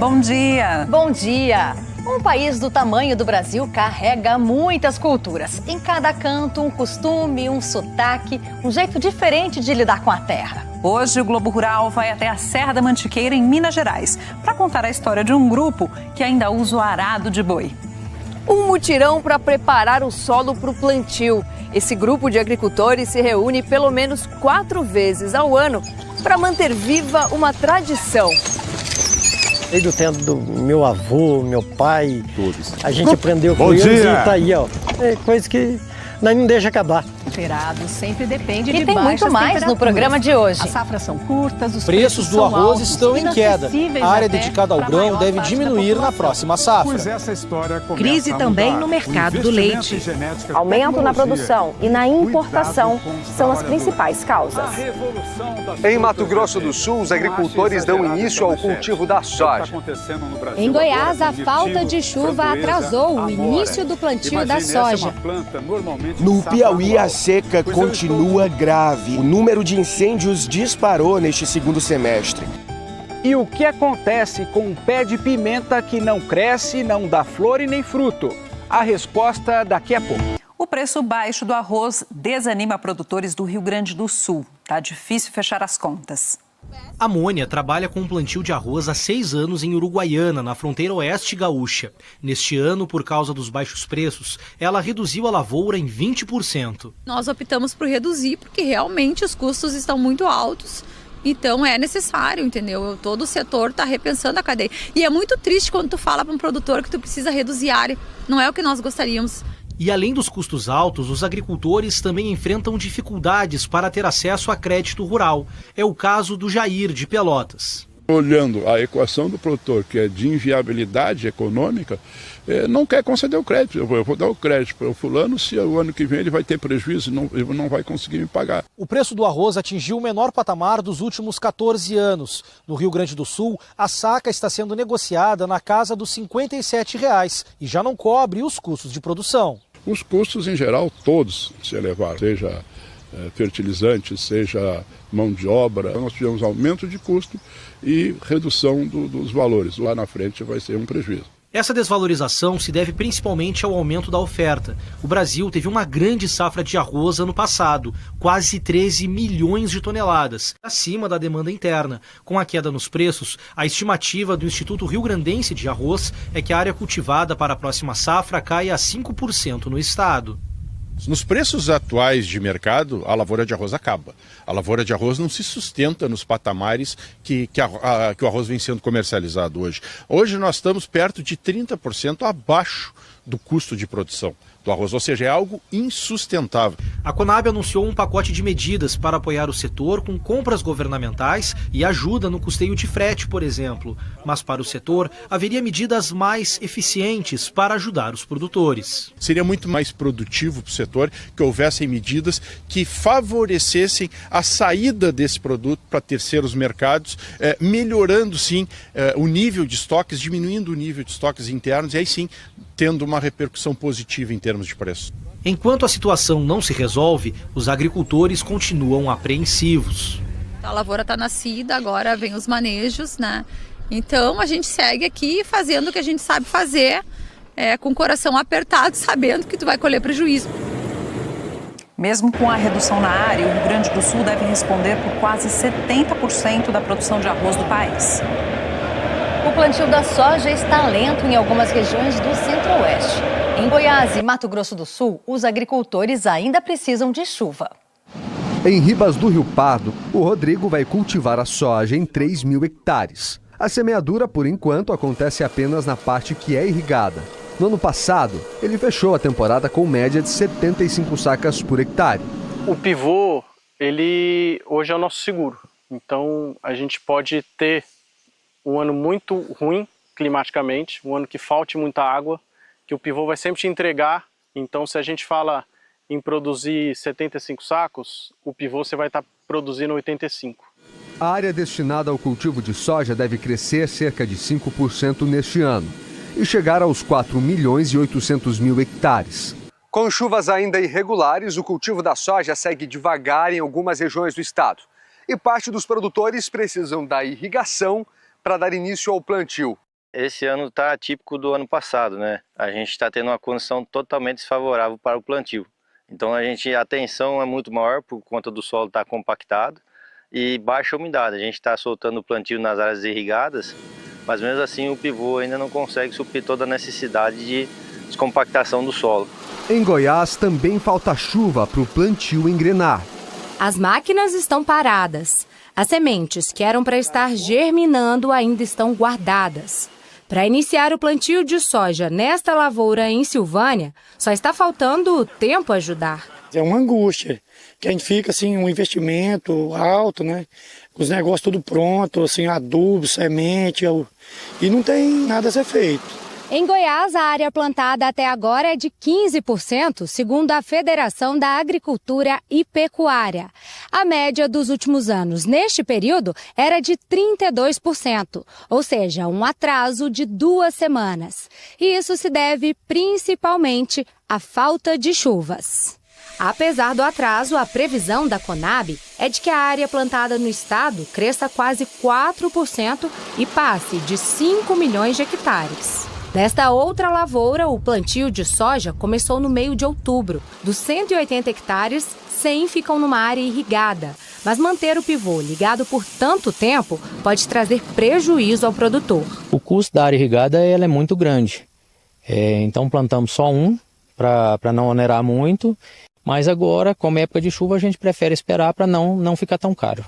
Bom dia! Bom dia! Um país do tamanho do Brasil carrega muitas culturas. Em cada canto, um costume, um sotaque, um jeito diferente de lidar com a terra. Hoje, o Globo Rural vai até a Serra da Mantiqueira, em Minas Gerais, para contar a história de um grupo que ainda usa o arado de boi. Um mutirão para preparar o solo para o plantio. Esse grupo de agricultores se reúne pelo menos 4 vezes ao ano para manter viva uma tradição. Desde o tempo do meu avô, meu pai, todos. A gente aprendeu com eles e tá aí, ó. É coisa que nós não deixa acabar. O esperado sempre depende e de tem muito mais no programa de hoje. As safras são curtas, os preços do arroz estão em queda. A área dedicada ao grão deve diminuir na próxima safra. Crise também no mercado do leite. Aumento na produção e na importação são as principais causas. Em Mato Grosso do Sul, os agricultores dão início ao cultivo da soja. Em Goiás, a falta de chuva atrasou o início do plantio da soja. No Piauí, a seca continua grave. O número de incêndios disparou neste segundo semestre. E o que acontece com um pé de pimenta que não cresce, não dá flor e nem fruto? A resposta daqui a pouco. O preço baixo do arroz desanima produtores do Rio Grande do Sul. Tá difícil fechar as contas. A Mônia trabalha com um plantio de arroz há 6 anos em Uruguaiana, na fronteira oeste gaúcha. Neste ano, por causa dos baixos preços, ela reduziu a lavoura em 20%. Nós optamos por reduzir porque realmente os custos estão muito altos. Então é necessário, entendeu? Todo o setor está repensando a cadeia. E é muito triste quando tu fala para um produtor que tu precisa reduzir a área. Não é o que nós gostaríamos. E além dos custos altos, os agricultores também enfrentam dificuldades para ter acesso a crédito rural. É o caso do Jair, de Pelotas. Olhando a equação do produtor, que é de inviabilidade econômica, não quer conceder o crédito. Eu vou dar o crédito para o fulano, se o ano que vem ele vai ter prejuízo e não vai conseguir me pagar. O preço do arroz atingiu o menor patamar dos últimos 14 anos. No Rio Grande do Sul, a saca está sendo negociada na casa dos R$ 57,00 e já não cobre os custos de produção. Os custos, em geral, todos se elevaram, seja fertilizante, seja mão de obra. Nós tivemos aumento de custo e redução dos valores. Lá na frente vai ser um prejuízo. Essa desvalorização se deve principalmente ao aumento da oferta. O Brasil teve uma grande safra de arroz ano passado, quase 13 milhões de toneladas, acima da demanda interna. Com a queda nos preços, a estimativa do Instituto Rio-Grandense de Arroz é que a área cultivada para a próxima safra caia a 5% no estado. Nos preços atuais de mercado, a lavoura de arroz acaba. A lavoura de arroz não se sustenta nos patamares que o arroz vem sendo comercializado hoje. Hoje nós estamos perto de 30% abaixo do custo de produção do arroz, ou seja, é algo insustentável. A Conab anunciou um pacote de medidas para apoiar o setor com compras governamentais e ajuda no custeio de frete, por exemplo. Mas para o setor, haveria medidas mais eficientes para ajudar os produtores. Seria muito mais produtivo para o setor que houvessem medidas que favorecessem a saída desse produto para terceiros mercados, melhorando sim o nível de estoques, diminuindo o nível de estoques internos e aí sim tendo uma repercussão positiva em termos de preço. Enquanto a situação não se resolve, os agricultores continuam apreensivos. A lavoura está nascida, agora vem os manejos, né? Então a gente segue aqui fazendo o que a gente sabe fazer, com o coração apertado, sabendo que tu vai colher prejuízo. Mesmo com a redução na área, o Rio Grande do Sul deve responder por quase 70% da produção de arroz do país. O plantio da soja está lento em algumas regiões do Centro-Oeste. Em Goiás e Mato Grosso do Sul, os agricultores ainda precisam de chuva. Em Ribas do Rio Pardo, o Rodrigo vai cultivar a soja em 3.000 hectares. A semeadura, por enquanto, acontece apenas na parte que é irrigada. No ano passado, ele fechou a temporada com média de 75 sacas por hectare. O pivô, ele hoje é o nosso seguro. Então, a gente pode ter um ano muito ruim climaticamente, um ano que falte muita água, que o pivô vai sempre te entregar. Então, se a gente fala em produzir 75 sacos, o pivô você vai estar produzindo 85. A área destinada ao cultivo de soja deve crescer cerca de 5% neste ano e chegar aos 4.800.000 hectares. Com chuvas ainda irregulares, o cultivo da soja segue devagar em algumas regiões do estado. E parte dos produtores precisam da irrigação para dar início ao plantio. Esse ano está atípico do ano passado, né? A gente está tendo uma condição totalmente desfavorável para o plantio. Então a tensão é muito maior por conta do solo estar compactado e baixa umidade. A gente está soltando o plantio nas áreas irrigadas, mas mesmo assim o pivô ainda não consegue suprir toda a necessidade de descompactação do solo. Em Goiás também falta chuva para o plantio engrenar. As máquinas estão paradas. As sementes que eram para estar germinando ainda estão guardadas. Para iniciar o plantio de soja nesta lavoura em Silvânia, só está faltando o tempo ajudar. É uma angústia, que a gente fica assim, um investimento alto, né? Os negócios tudo pronto, assim, adubo, semente, e não tem nada a ser feito. Em Goiás, a área plantada até agora é de 15%, segundo a Federação da Agricultura e Pecuária. A média dos últimos anos, neste período, era de 32%, ou seja, um atraso de 2 semanas. E isso se deve principalmente à falta de chuvas. Apesar do atraso, a previsão da Conab é de que a área plantada no estado cresça quase 4% e passe de 5 milhões de hectares. Nesta outra lavoura, o plantio de soja começou no meio de outubro. Dos 180 hectares, 100 ficam numa área irrigada. Mas manter o pivô ligado por tanto tempo pode trazer prejuízo ao produtor. O custo da área irrigada ela é muito grande. Então plantamos só um para não onerar muito. Mas agora, como é época de chuva, a gente prefere esperar para não ficar tão caro.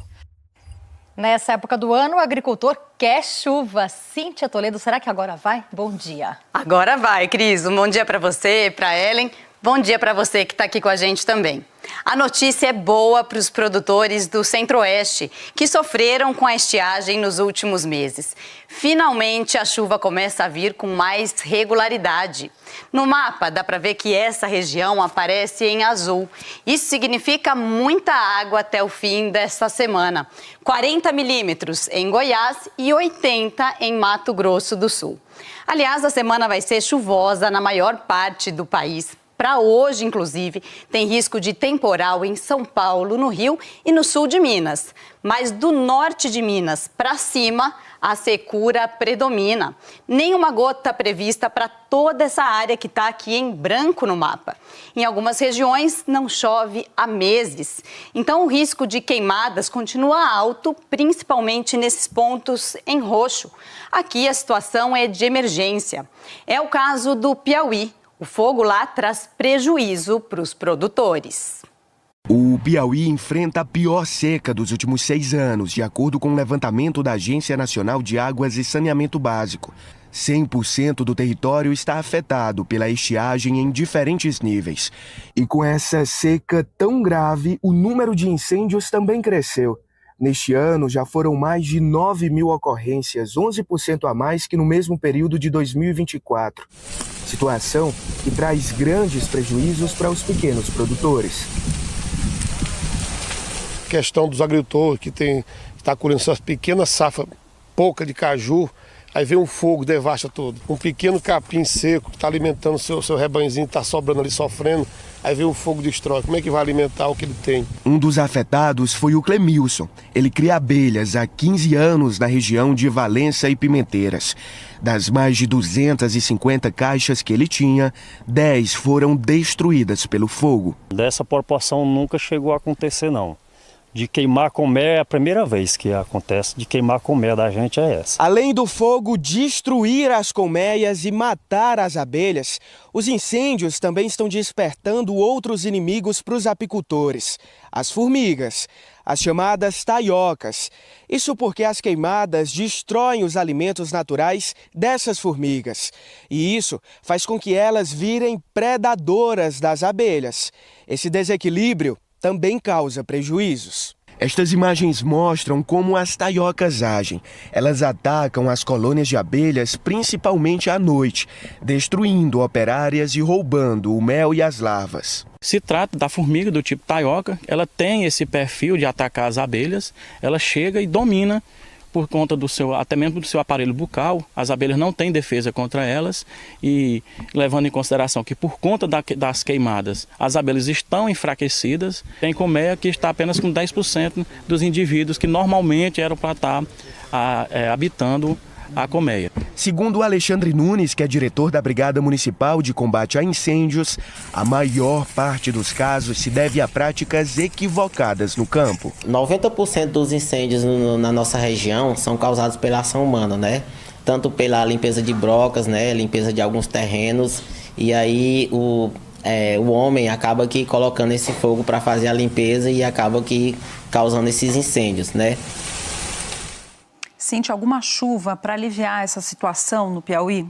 Nessa época do ano, o agricultor quer chuva. Cíntia Toledo, será que agora vai? Bom dia. Agora vai, Cris. Um bom dia para você, para Ellen. Bom dia para você que está aqui com a gente também. A notícia é boa para os produtores do Centro-Oeste, que sofreram com a estiagem nos últimos meses. Finalmente, a chuva começa a vir com mais regularidade. No mapa, dá para ver que essa região aparece em azul. Isso significa muita água até o fim desta semana. 40 milímetros em Goiás e 80 em Mato Grosso do Sul. Aliás, a semana vai ser chuvosa na maior parte do país. Para hoje, inclusive, tem risco de temporal em São Paulo, no Rio e no sul de Minas. Mas do norte de Minas para cima, a secura predomina. Nenhuma gota prevista para toda essa área que está aqui em branco no mapa. Em algumas regiões, não chove há meses. Então, o risco de queimadas continua alto, principalmente nesses pontos em roxo. Aqui, a situação é de emergência. É o caso do Piauí. O fogo lá traz prejuízo para os produtores. O Piauí enfrenta a pior seca dos últimos 6 anos, de acordo com o levantamento da Agência Nacional de Águas e Saneamento Básico. 100% do território está afetado pela estiagem em diferentes níveis. E com essa seca tão grave, o número de incêndios também cresceu. Neste ano, já foram mais de 9 mil ocorrências, 11% a mais que no mesmo período de 2024. Situação que traz grandes prejuízos para os pequenos produtores. A questão dos agricultores que está colhendo suas pequenas safras, pouca de caju, aí vem um fogo, devasta tudo. Um pequeno capim seco que está alimentando o seu rebanhozinho, está sobrando ali, sofrendo, aí vem um fogo, destrói. Como é que vai alimentar o que ele tem? Um dos afetados foi o Clemilson. Ele cria abelhas há 15 anos na região de Valença e Pimenteiras. Das mais de 250 caixas que ele tinha, 10 foram destruídas pelo fogo. Dessa proporção nunca chegou a acontecer, não. De queimar colmeia é a primeira vez que acontece, de queimar colmeia da gente é essa. Além do fogo destruir as colmeias e matar as abelhas, os incêndios também estão despertando outros inimigos para os apicultores, as formigas, as chamadas taiocas. Isso porque as queimadas destroem os alimentos naturais dessas formigas. E isso faz com que elas virem predadoras das abelhas. Esse desequilíbrio também causa prejuízos. Estas imagens mostram como as taiocas agem. Elas atacam as colônias de abelhas principalmente à noite, destruindo operárias e roubando o mel e as larvas. Se trata da formiga do tipo taioca, ela tem esse perfil de atacar as abelhas, ela chega e domina por conta até mesmo do seu aparelho bucal. As abelhas não têm defesa contra elas e levando em consideração que por conta das queimadas as abelhas estão enfraquecidas, tem colmeia que está apenas com 10% dos indivíduos que normalmente eram para estar habitando a colmeia. Segundo o Alexandre Nunes, que é diretor da Brigada Municipal de Combate a Incêndios, a maior parte dos casos se deve a práticas equivocadas no campo. 90% dos incêndios na nossa região são causados pela ação humana, né? Tanto pela limpeza de brocas, né? Limpeza de alguns terrenos, e aí o homem acaba aqui colocando esse fogo para fazer a limpeza e acaba aqui causando esses incêndios, né? Sente alguma chuva para aliviar essa situação no Piauí?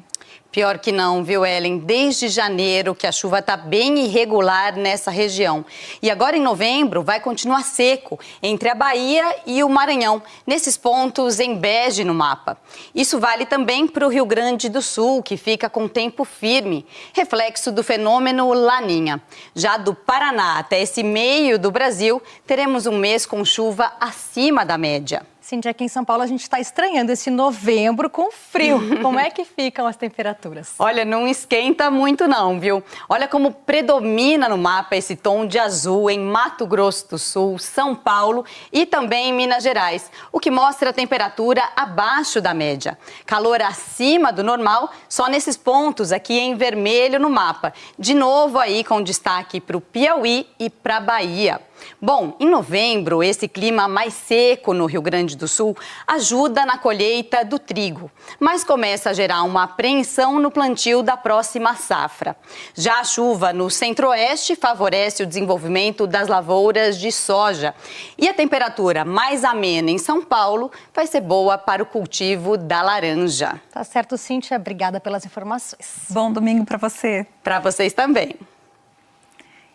Pior que não, viu, Ellen? Desde janeiro que a chuva está bem irregular nessa região. E agora em novembro vai continuar seco entre a Bahia e o Maranhão, nesses pontos em bege no mapa. Isso vale também para o Rio Grande do Sul, que fica com tempo firme, reflexo do fenômeno Laninha. Já do Paraná até esse meio do Brasil, teremos um mês com chuva acima da média. Cíntia, aqui em São Paulo a gente está estranhando esse novembro com frio. Como é que ficam as temperaturas? Olha, não esquenta muito não, viu? Olha como predomina no mapa esse tom de azul em Mato Grosso do Sul, São Paulo e também em Minas Gerais, o que mostra a temperatura abaixo da média. Calor acima do normal só nesses pontos aqui em vermelho no mapa. De novo aí com destaque para o Piauí e para a Bahia. Bom, em novembro, esse clima mais seco no Rio Grande do Sul ajuda na colheita do trigo, mas começa a gerar uma apreensão no plantio da próxima safra. Já a chuva no centro-oeste favorece o desenvolvimento das lavouras de soja. E a temperatura mais amena em São Paulo vai ser boa para o cultivo da laranja. Tá certo, Cíntia. Obrigada pelas informações. Bom domingo para você. Para vocês também.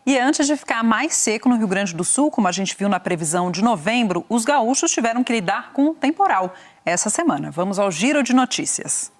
E antes de ficar mais seco no Rio Grande do Sul, como a gente viu na previsão de novembro, os gaúchos tiveram que lidar com o temporal essa semana. Vamos ao giro de notícias.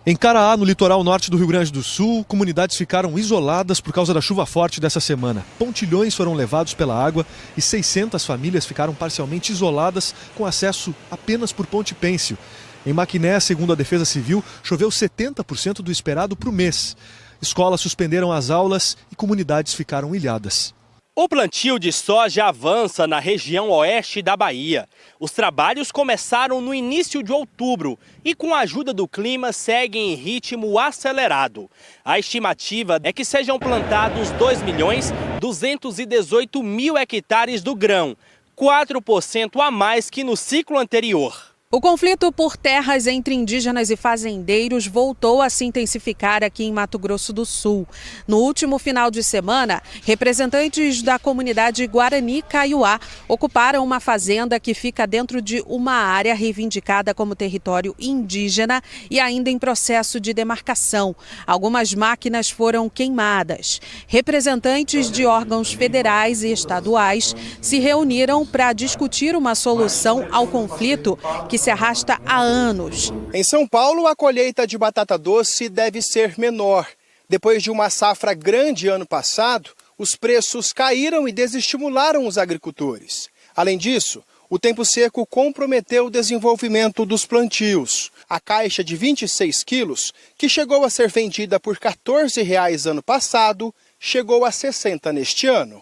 Em Caraá, no litoral norte do Rio Grande do Sul, comunidades ficaram isoladas por causa da chuva forte dessa semana. Pontilhões foram levados pela água e 600 famílias ficaram parcialmente isoladas com acesso apenas por ponte pêncil. Em Maquiné, segundo a Defesa Civil, choveu 70% do esperado para o mês. Escolas suspenderam as aulas e comunidades ficaram ilhadas. O plantio de soja avança na região oeste da Bahia. Os trabalhos começaram no início de outubro e, com a ajuda do clima, seguem em ritmo acelerado. A estimativa é que sejam plantados 2.218.000 hectares do grão, 4% a mais que no ciclo anterior. O conflito por terras entre indígenas e fazendeiros voltou a se intensificar aqui em Mato Grosso do Sul. No último final de semana, representantes da comunidade Guarani Kaiowá ocuparam uma fazenda que fica dentro de uma área reivindicada como território indígena e ainda em processo de demarcação. Algumas máquinas foram queimadas. Representantes de órgãos federais e estaduais se reuniram para discutir uma solução ao conflito que se arrasta há anos. Em São Paulo, a colheita de batata doce deve ser menor. Depois de uma safra grande ano passado, os preços caíram e desestimularam os agricultores. Além disso, o tempo seco comprometeu o desenvolvimento dos plantios. A caixa de 26 quilos, que chegou a ser vendida por R$ 14,00 ano passado, chegou a R$ 60 neste ano.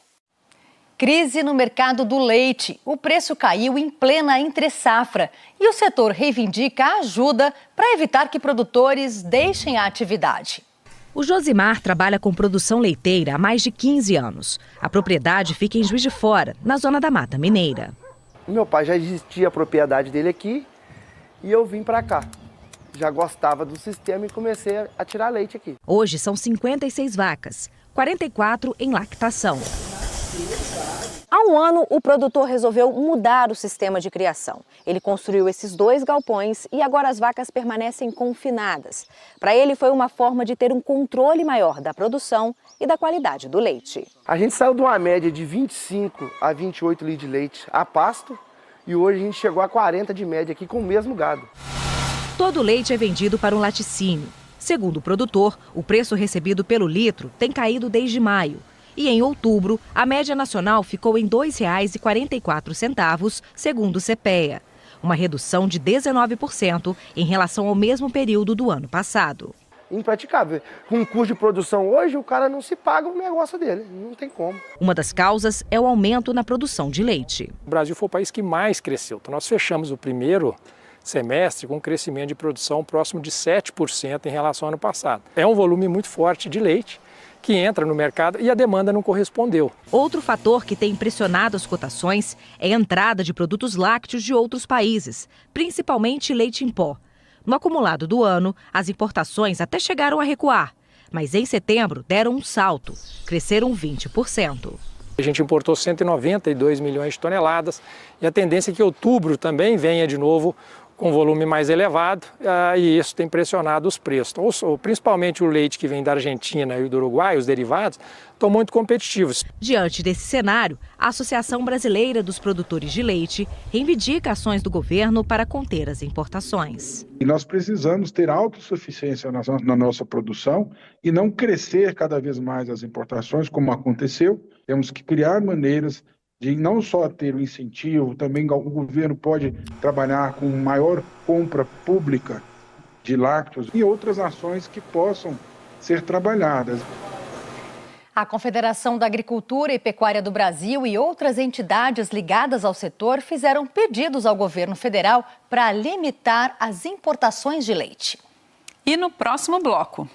Crise no mercado do leite. O preço caiu em plena entre-safra e o setor reivindica ajuda para evitar que produtores deixem a atividade. O Josimar trabalha com produção leiteira há mais de 15 anos. A propriedade fica em Juiz de Fora, na zona da Mata Mineira. Meu pai já existia a propriedade dele aqui e eu vim para cá. Já gostava do sistema e comecei a tirar leite aqui. Hoje são 56 vacas, 44 em lactação. Há um ano, o produtor resolveu mudar o sistema de criação. Ele construiu esses 2 galpões e agora as vacas permanecem confinadas. Para ele, foi uma forma de ter um controle maior da produção e da qualidade do leite. A gente saiu de uma média de 25 a 28 litros de leite a pasto e hoje a gente chegou a 40 de média aqui com o mesmo gado. Todo o leite é vendido para um laticínio. Segundo o produtor, o preço recebido pelo litro tem caído desde maio. E em outubro, a média nacional ficou em R$ 2,44, segundo o CPEA. Uma redução de 19% em relação ao mesmo período do ano passado. Impraticável. Com o custo de produção hoje, o cara não se paga o negócio dele. Não tem como. Uma das causas é o aumento na produção de leite. O Brasil foi o país que mais cresceu. Então nós fechamos o primeiro semestre com um crescimento de produção próximo de 7% em relação ao ano passado. É um volume muito forte de leite que entra no mercado e a demanda não correspondeu. Outro fator que tem pressionado as cotações é a entrada de produtos lácteos de outros países, principalmente leite em pó. No acumulado do ano, as importações até chegaram a recuar, mas em setembro deram um salto, cresceram 20%. A gente importou 192 milhões de toneladas e a tendência é que outubro também venha de novo com volume mais elevado, e isso tem pressionado os preços. Então, principalmente o leite que vem da Argentina e do Uruguai, os derivados, estão muito competitivos. Diante desse cenário, a Associação Brasileira dos Produtores de Leite reivindica ações do governo para conter as importações. E nós precisamos ter autossuficiência na nossa produção e não crescer cada vez mais as importações, como aconteceu. Temos que criar maneiras de não só ter o incentivo, também o governo pode trabalhar com maior compra pública de lácteos e outras ações que possam ser trabalhadas. A Confederação da Agricultura e Pecuária do Brasil e outras entidades ligadas ao setor fizeram pedidos ao governo federal para limitar as importações de leite. E no próximo bloco.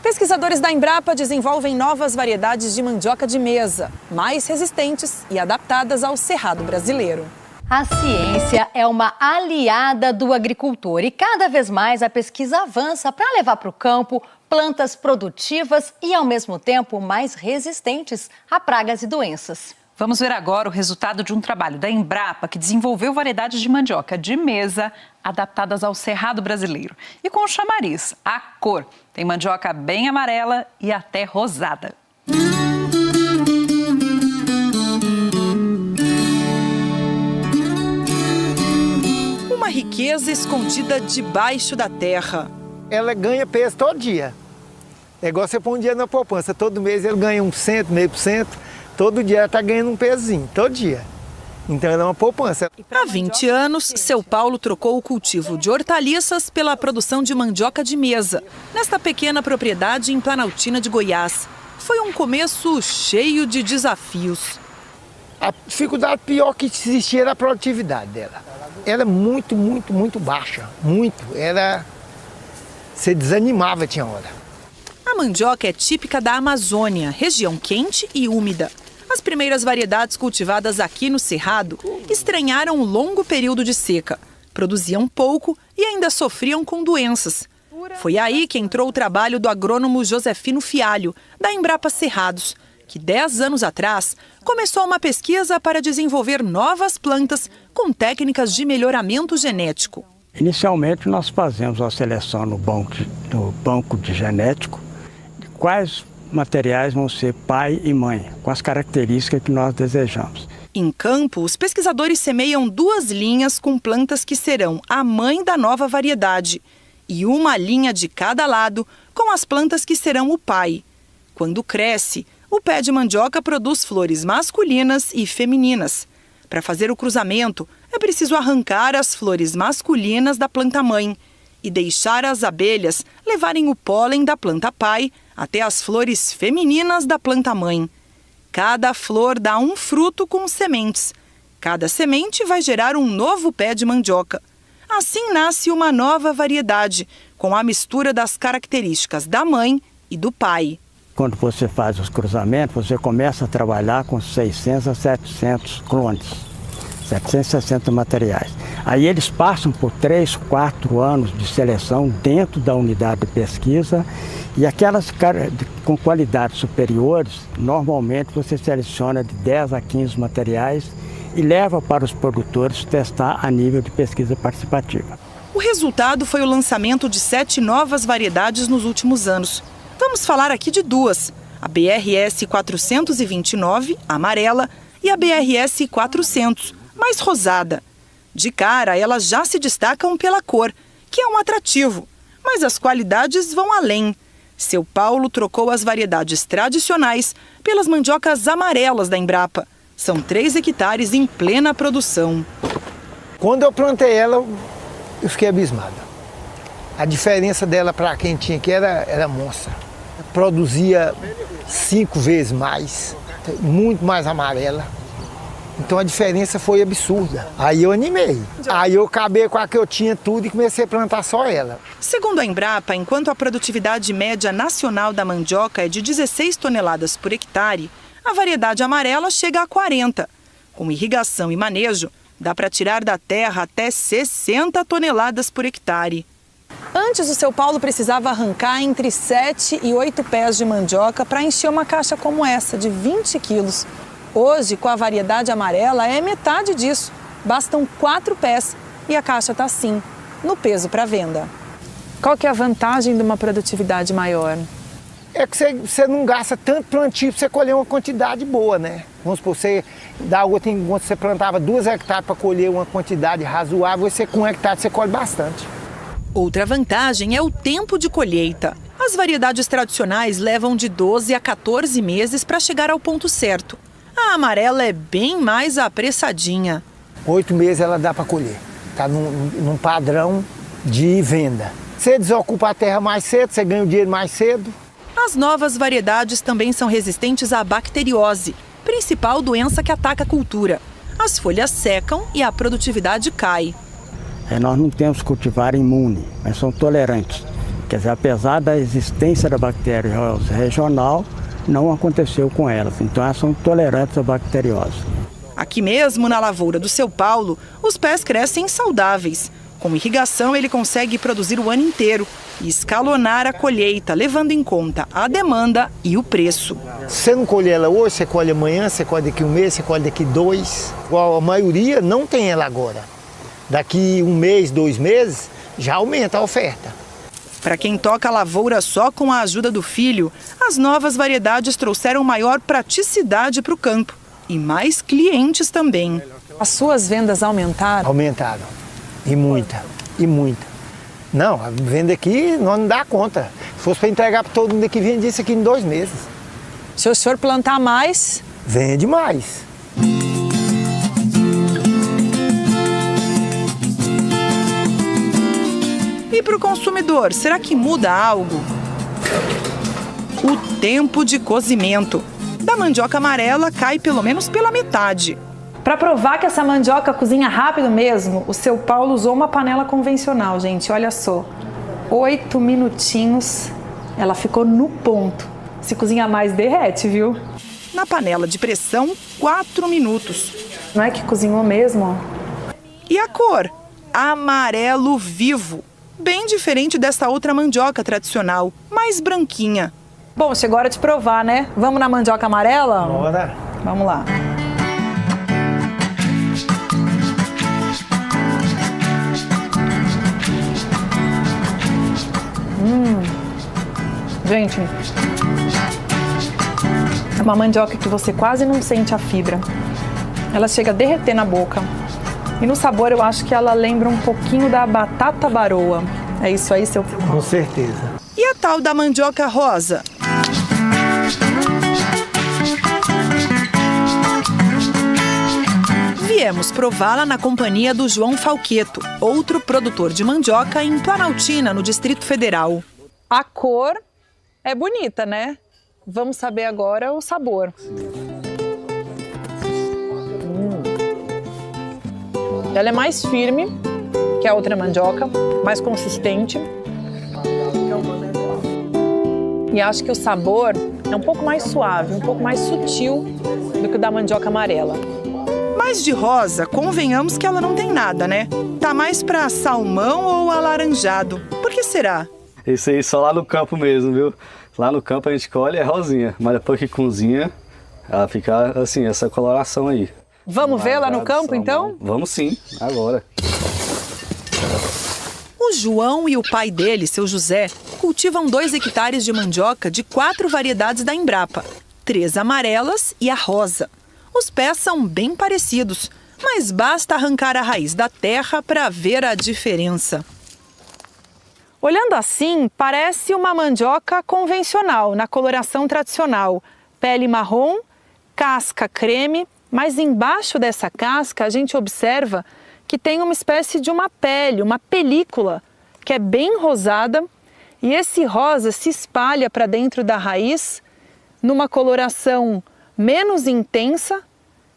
Pesquisadores da Embrapa desenvolvem novas variedades de mandioca de mesa, mais resistentes e adaptadas ao cerrado brasileiro. A ciência é uma aliada do agricultor e cada vez mais a pesquisa avança para levar para o campo plantas produtivas e, ao mesmo tempo, mais resistentes a pragas e doenças. Vamos ver agora o resultado de um trabalho da Embrapa que desenvolveu variedades de mandioca de mesa adaptadas ao cerrado brasileiro. E com o chamariz, a cor. Tem mandioca bem amarela e até rosada. Uma riqueza escondida debaixo da terra. Ela ganha peso todo dia. É igual você põe um dinheiro na poupança. Todo mês ele ganha 1%, 0,5%. Todo dia ela está ganhando um pezinho, todo dia. Então ela é uma poupança. Há 20 anos, seu Paulo trocou o cultivo de hortaliças pela produção de mandioca de mesa, nesta pequena propriedade em Planaltina de Goiás. Foi um começo cheio de desafios. A dificuldade pior que existia era a produtividade dela. Ela é muito baixa, muito. Você desanimava, tinha hora. A mandioca é típica da Amazônia, região quente e úmida. As primeiras variedades cultivadas aqui no Cerrado estranharam o longo período de seca. Produziam pouco e ainda sofriam com doenças. Foi aí que entrou o trabalho do agrônomo Josefino Fialho, da Embrapa Cerrados, que 10 anos atrás começou uma pesquisa para desenvolver novas plantas com técnicas de melhoramento genético. Inicialmente nós fazemos a seleção no banco de genético de quais materiais vão ser pai e mãe, com as características que nós desejamos. Em campo, os pesquisadores semeiam 2 linhas com plantas que serão a mãe da nova variedade e uma linha de cada lado com as plantas que serão o pai. Quando cresce, o pé de mandioca produz flores masculinas e femininas. Para fazer o cruzamento, é preciso arrancar as flores masculinas da planta mãe e deixar as abelhas levarem o pólen da planta pai até as flores femininas da planta mãe. Cada flor dá um fruto com sementes. Cada semente vai gerar um novo pé de mandioca. Assim nasce uma nova variedade, com a mistura das características da mãe e do pai. Quando você faz os cruzamentos, você começa a trabalhar com 600 a 700 clones, 760 materiais. Aí eles passam por 3, 4 anos de seleção dentro da unidade de pesquisa e aquelas com qualidades superiores, normalmente você seleciona de 10 a 15 materiais e leva para os produtores testar a nível de pesquisa participativa. O resultado foi o lançamento de 7 novas variedades nos últimos anos. Vamos falar aqui de 2, a BRS 429, amarela, e a BRS 400, mais rosada. De cara, elas já se destacam pela cor, que é um atrativo, mas as qualidades vão além. Seu Paulo trocou as variedades tradicionais pelas mandiocas amarelas da Embrapa. São 3 hectares em plena produção. Quando eu plantei ela, eu fiquei abismado. A diferença dela para quem tinha aqui era monstra. Produzia 5 vezes mais, muito mais amarela. Então a diferença foi absurda. Aí eu animei. Aí eu acabei com a que eu tinha tudo e comecei a plantar só ela. Segundo a Embrapa, enquanto a produtividade média nacional da mandioca é de 16 toneladas por hectare, a variedade amarela chega a 40. Com irrigação e manejo, dá para tirar da terra até 60 toneladas por hectare. Antes, o seu Paulo precisava arrancar entre 7 e 8 pés de mandioca para encher uma caixa como essa, de 20 quilos. Hoje, com a variedade amarela, é metade disso. Bastam 4 pés e a caixa está assim, no peso para venda. Qual que é a vantagem de uma produtividade maior? É que você não gasta tanto plantio para você colher uma quantidade boa, né? Vamos supor, quando você plantava 2 hectares para colher uma quantidade razoável, você com 1 hectare você colhe bastante. Outra vantagem é o tempo de colheita. As variedades tradicionais levam de 12 a 14 meses para chegar ao ponto certo. A amarela é bem mais apressadinha. 8 meses ela dá para colher. Está num padrão de venda. Você desocupa a terra mais cedo, você ganha o dinheiro mais cedo. As novas variedades também são resistentes à bacteriose, principal doença que ataca a cultura. As folhas secam e a produtividade cai. Nós não temos cultivar imune, mas são tolerantes. Quer dizer, apesar da existência da bacteriose regional, não aconteceu com elas. Então, elas são tolerantes à bacteriose. Aqui mesmo, na lavoura do seu Paulo, os pés crescem saudáveis. Com irrigação, ele consegue produzir o ano inteiro e escalonar a colheita, levando em conta a demanda e o preço. Se você não colher ela hoje, você colhe amanhã, você colhe daqui 1 mês, você colhe daqui 2. A maioria não tem ela agora. Daqui 1 mês, 2 meses, já aumenta a oferta. Para quem toca a lavoura só com a ajuda do filho, as novas variedades trouxeram maior praticidade para o campo e mais clientes também. As suas vendas aumentaram? Aumentaram. E muita, e muita. Não, a venda aqui não dá conta. Se fosse para entregar para todo mundo aqui, vende isso aqui em 2 meses. Se o senhor plantar mais? Vende mais. E para o consumidor, será que muda algo? O tempo de cozimento. Da mandioca amarela cai pelo menos pela metade. Para provar que essa mandioca cozinha rápido mesmo, o seu Paulo usou uma panela convencional, gente. Olha só, 8 minutinhos, ela ficou no ponto. Se cozinhar mais, derrete, viu? Na panela de pressão, 4 minutos. Não é que cozinhou mesmo? E a cor? Amarelo vivo. Bem diferente dessa outra mandioca tradicional, mais branquinha. Bom, chegou a hora de provar, né? Vamos na mandioca amarela? Bora. Vamos lá. Gente, é uma mandioca que você quase não sente a fibra. Ela chega a derreter na boca. E no sabor eu acho que ela lembra um pouquinho da batata baroa. É isso aí, seu Paulo? Com certeza. E a tal da mandioca rosa? Viemos prová-la na companhia do João Falqueto, outro produtor de mandioca em Planaltina, no Distrito Federal. A cor é bonita, né? Vamos saber agora o sabor. Ela é mais firme que a outra mandioca, mais consistente. E acho que o sabor é um pouco mais suave, um pouco mais sutil do que o da mandioca amarela. Mas de rosa, convenhamos que ela não tem nada, né? Tá mais pra salmão ou alaranjado. Por que será? Isso aí só lá no campo mesmo, viu? Lá no campo a gente colhe é rosinha, mas depois que cozinha, ela fica assim, essa coloração aí. Vamos ver lá no campo, então? Vamos sim, agora. O João e o pai dele, seu José, cultivam 2 hectares de mandioca de 4 variedades da Embrapa. 3 amarelas e a rosa. Os pés são bem parecidos, mas basta arrancar a raiz da terra para ver a diferença. Olhando assim, parece uma mandioca convencional, na coloração tradicional. Pele marrom, casca creme, mas embaixo dessa casca a gente observa que tem uma espécie de uma pele, uma película, que é bem rosada, e esse rosa se espalha para dentro da raiz numa coloração menos intensa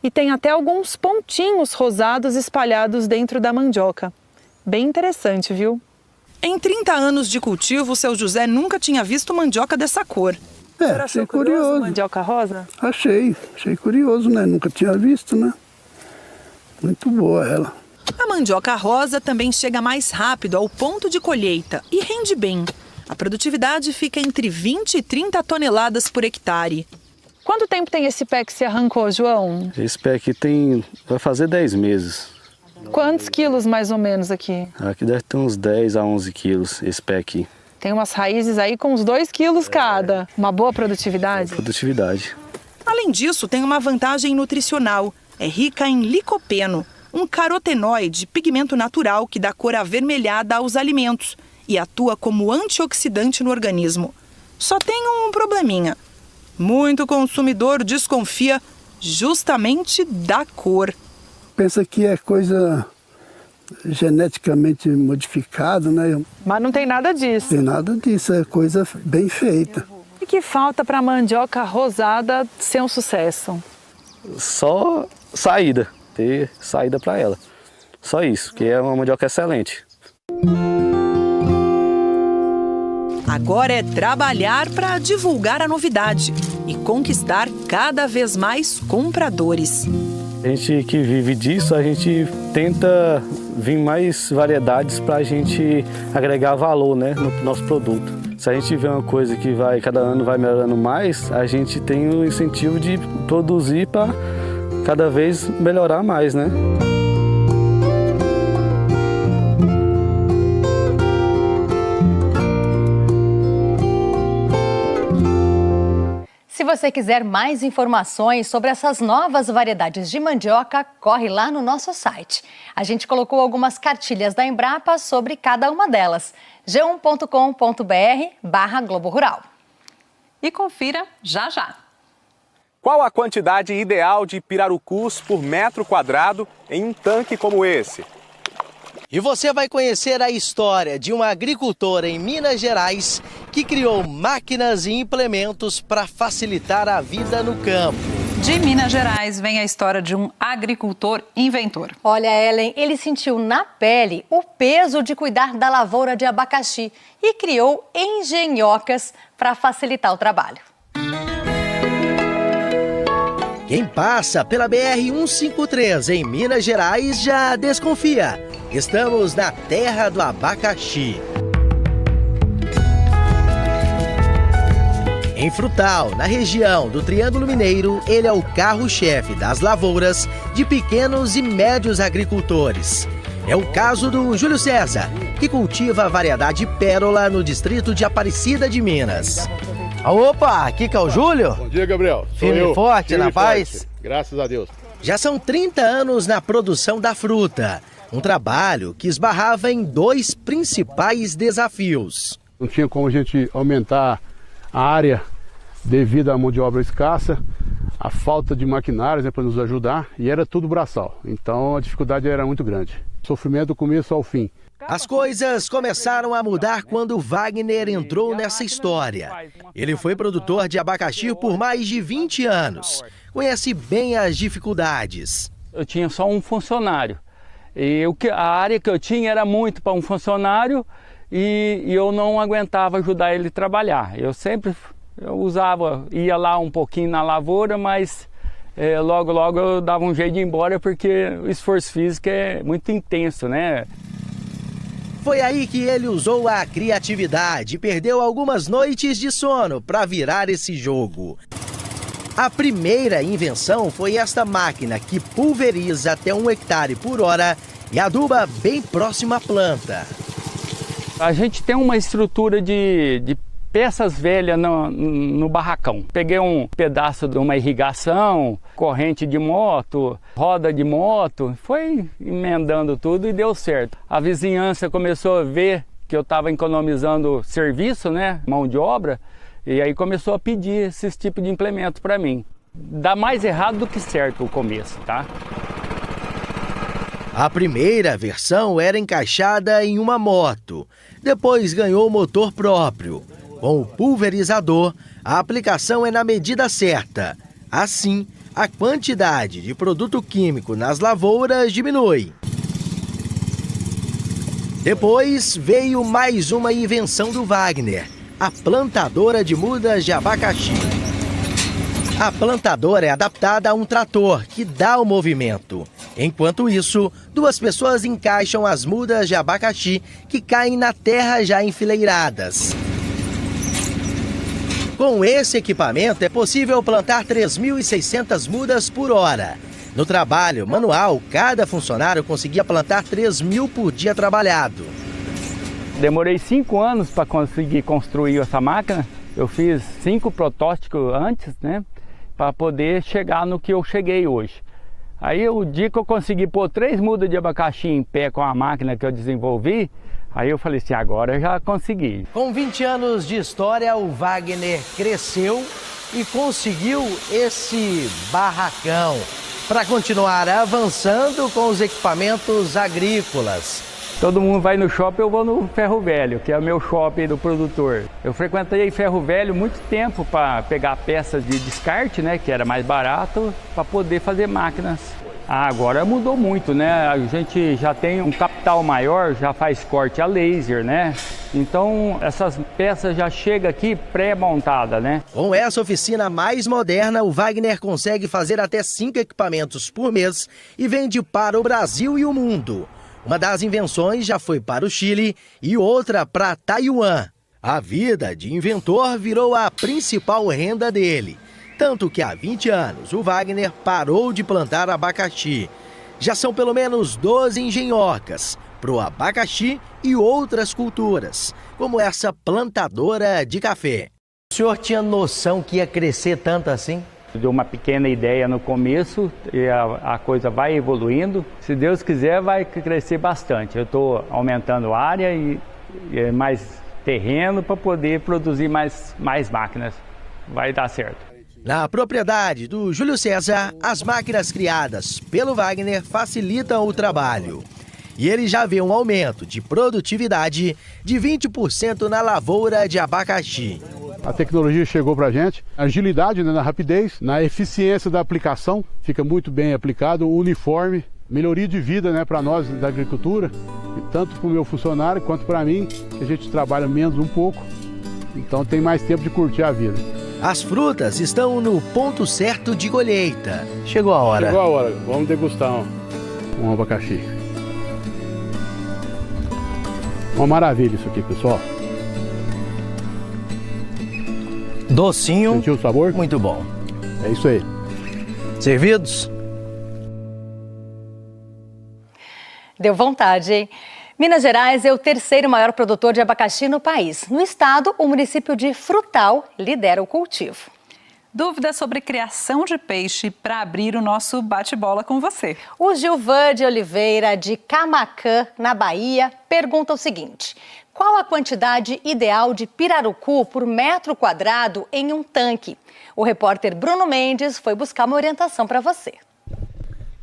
e tem até alguns pontinhos rosados espalhados dentro da mandioca. Bem interessante, viu? Em 30 anos de cultivo, o seu José nunca tinha visto mandioca dessa cor. Achei curioso. Mandioca rosa? Achei curioso, né? Nunca tinha visto, né? Muito boa ela. A mandioca rosa também chega mais rápido ao ponto de colheita e rende bem. A produtividade fica entre 20 e 30 toneladas por hectare. Quanto tempo tem esse pé que se arrancou, João? Esse pé aqui vai fazer 10 meses. Quantos quilos mais ou menos aqui? Aqui deve ter uns 10 a 11 quilos esse pé aqui. Tem umas raízes aí com uns 2 quilos cada. Uma boa produtividade? Produtividade. Além disso, tem uma vantagem nutricional. É rica em licopeno, um carotenoide, pigmento natural que dá cor avermelhada aos alimentos e atua como antioxidante no organismo. Só tem um probleminha. Muito consumidor desconfia justamente da cor. Pensa que é coisa geneticamente modificada, né? Mas não tem nada disso. Tem nada disso, é coisa bem feita. O que falta para a mandioca rosada ser um sucesso? Só saída, ter saída para ela. Só isso, que é uma mandioca excelente. Agora é trabalhar para divulgar a novidade e conquistar cada vez mais compradores. A gente que vive disso, a gente tenta vir mais variedades para a gente agregar valor, né, no nosso produto. Se a gente vê uma coisa que cada ano vai melhorando mais, a gente tem o incentivo de produzir para cada vez melhorar mais, né? Se você quiser mais informações sobre essas novas variedades de mandioca, corre lá no nosso site. A gente colocou algumas cartilhas da Embrapa sobre cada uma delas. g1.com.br/Globo Rural. E confira já já. Qual a quantidade ideal de pirarucus por metro quadrado em um tanque como esse? E você vai conhecer a história de uma agricultora em Minas Gerais que criou máquinas e implementos para facilitar a vida no campo. De Minas Gerais vem a história de um agricultor inventor. Olha, Ellen, ele sentiu na pele o peso de cuidar da lavoura de abacaxi e criou engenhocas para facilitar o trabalho. Quem passa pela BR-153 em Minas Gerais já desconfia. Estamos na terra do abacaxi. Em Frutal, na região do Triângulo Mineiro, ele é o carro-chefe das lavouras de pequenos e médios agricultores. É o caso do Júlio César, que cultiva a variedade Pérola no distrito de Aparecida de Minas. Opa, aqui que é o Júlio? Bom dia, Gabriel. Firme e forte, na paz? Graças a Deus. Já são 30 anos na produção da fruta. Um trabalho que esbarrava em 2 principais desafios. Não tinha como a gente aumentar a área devido à mão de obra escassa, a falta de maquinários para nos ajudar, e era tudo braçal. Então a dificuldade era muito grande. Sofrimento do começo ao fim. As coisas começaram a mudar quando Wagner entrou nessa história. Ele foi produtor de abacaxi por mais de 20 anos. Conhece bem as dificuldades. Eu tinha só um funcionário. E a área que eu tinha era muito para um funcionário e eu não aguentava ajudar ele a trabalhar. Eu ia lá um pouquinho na lavoura, mas logo eu dava um jeito de ir embora porque o esforço físico é muito intenso, né? Foi aí que ele usou a criatividade e perdeu algumas noites de sono para virar esse jogo. A primeira invenção foi esta máquina que pulveriza até 1 hectare por hora e aduba bem próximo à planta. A gente tem uma estrutura de peças velhas no barracão. Peguei um pedaço de uma irrigação, corrente de moto, roda de moto, foi emendando tudo e deu certo. A vizinhança começou a ver que eu estava economizando serviço, né, mão de obra, e aí começou a pedir esses tipos de implemento para mim. Dá mais errado do que certo o começo, tá? A primeira versão era encaixada em uma moto. Depois ganhou motor próprio. Com o pulverizador, a aplicação é na medida certa. Assim, a quantidade de produto químico nas lavouras diminui. Depois veio mais uma invenção do Wagner, a plantadora de mudas de abacaxi. A plantadora é adaptada a um trator que dá o movimento. Enquanto isso, 2 pessoas encaixam as mudas de abacaxi que caem na terra já enfileiradas. Com esse equipamento é possível plantar 3.600 mudas por hora. No trabalho manual, cada funcionário conseguia plantar 3.000 por dia trabalhado. Demorei 5 anos para conseguir construir essa máquina. Eu fiz 5 protótipos antes, né, para poder chegar no que eu cheguei hoje. Aí o dia que eu consegui pôr 3 mudas de abacaxi em pé com a máquina que eu desenvolvi, aí eu falei assim, agora eu já consegui. Com 20 anos de história, o Wagner cresceu e conseguiu esse barracão para continuar avançando com os equipamentos agrícolas. Todo mundo vai no shopping, eu vou no Ferro Velho, que é o meu shopping do produtor. Eu frequentei Ferro Velho muito tempo para pegar peças de descarte, né, que era mais barato, para poder fazer máquinas. Agora mudou muito, né? A gente já tem um capital maior, já faz corte a laser, né? Então essas peças já chegam aqui pré-montada, né? Com essa oficina mais moderna, o Wagner consegue fazer até 5 equipamentos por mês e vende para o Brasil e o mundo. Uma das invenções já foi para o Chile e outra para Taiwan. A vida de inventor virou a principal renda dele. Tanto que há 20 anos o Wagner parou de plantar abacaxi. Já são pelo menos 12 engenhocas para o abacaxi e outras culturas, como essa plantadora de café. O senhor tinha noção que ia crescer tanto assim? Deu uma pequena ideia no começo e a coisa vai evoluindo. Se Deus quiser, vai crescer bastante. Eu estou aumentando a área e mais terreno para poder produzir mais máquinas. Vai dar certo. Na propriedade do Júlio César, as máquinas criadas pelo Wagner facilitam o trabalho. E ele já vê um aumento de produtividade de 20% na lavoura de abacaxi. A tecnologia chegou para a gente, a agilidade, né, na rapidez, na eficiência da aplicação, fica muito bem aplicado, o uniforme, melhoria de vida, né, para nós da agricultura, tanto para o meu funcionário quanto para mim, que a gente trabalha menos um pouco, então tem mais tempo de curtir a vida. As frutas estão no ponto certo de colheita. Chegou a hora. Chegou a hora, vamos degustar um abacaxi. Uma maravilha isso aqui, pessoal. Docinho. Sentiu o sabor? Muito bom. É isso aí. Servidos? Deu vontade, hein? Minas Gerais é o 3º maior produtor de abacaxi no país. No estado, o município de Frutal lidera o cultivo. Dúvidas sobre criação de peixe para abrir o nosso bate-bola com você. O Gilvan de Oliveira, de Camaquã, na Bahia, pergunta o seguinte: qual a quantidade ideal de pirarucu por metro quadrado em um tanque? O repórter Bruno Mendes foi buscar uma orientação para você.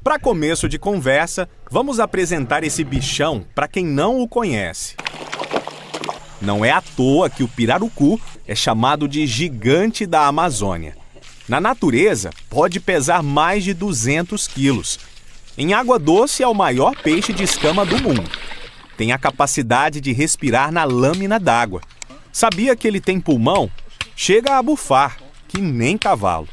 Para começo de conversa, vamos apresentar esse bichão para quem não o conhece. Não é à toa que o pirarucu é chamado de gigante da Amazônia. Na natureza, pode pesar mais de 200 quilos. Em água doce, é o maior peixe de escama do mundo. Tem a capacidade de respirar na lâmina d'água. Sabia que ele tem pulmão? Chega a bufar, que nem cavalo.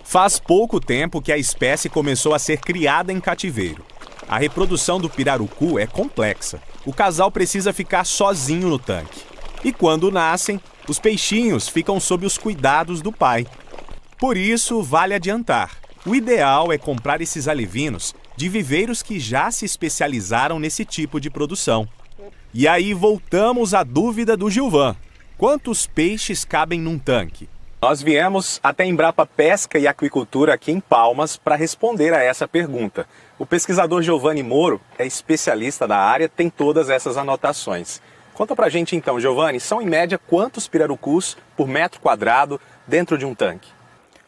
Faz pouco tempo que a espécie começou a ser criada em cativeiro. A reprodução do pirarucu é complexa. O casal precisa ficar sozinho no tanque. E quando nascem, os peixinhos ficam sob os cuidados do pai. Por isso, vale adiantar. O ideal é comprar esses alevinos de viveiros que já se especializaram nesse tipo de produção. E aí voltamos à dúvida do Gilvan. Quantos peixes cabem num tanque? Nós viemos até a Embrapa Pesca e Aquicultura aqui em Palmas para responder a essa pergunta. O pesquisador Giovanni Moro é especialista da área, tem todas essas anotações. Conta pra gente então, Giovanni, são em média quantos pirarucus por metro quadrado dentro de um tanque?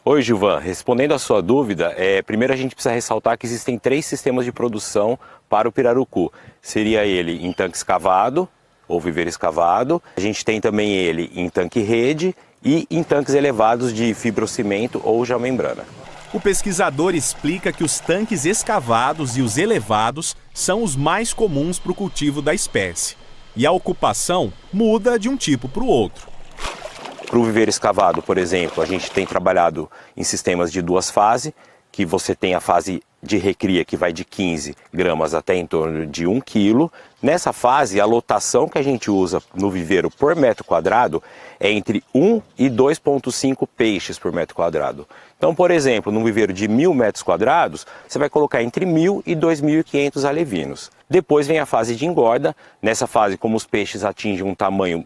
Oi, Gilvan. Respondendo à sua dúvida, primeiro a gente precisa ressaltar que existem 3 sistemas de produção para o pirarucu. Seria ele em tanque escavado ou viveiro escavado. A gente tem também ele em tanque rede e em tanques elevados de fibrocimento ou geomembrana. O pesquisador explica que os tanques escavados e os elevados são os mais comuns para o cultivo da espécie. E a ocupação muda de um tipo para o outro. Para o viveiro escavado, por exemplo, a gente tem trabalhado em sistemas de 2 fases, que você tem a fase de recria que vai de 15 gramas até em torno de 1 quilo. Nessa fase, a lotação que a gente usa no viveiro por metro quadrado é entre 1 e 2,5 peixes por metro quadrado. Então, por exemplo, num viveiro de 1.000 metros quadrados, você vai colocar entre 1.000 e 2.500 alevinos. Depois vem a fase de engorda. Nessa fase, como os peixes atingem um tamanho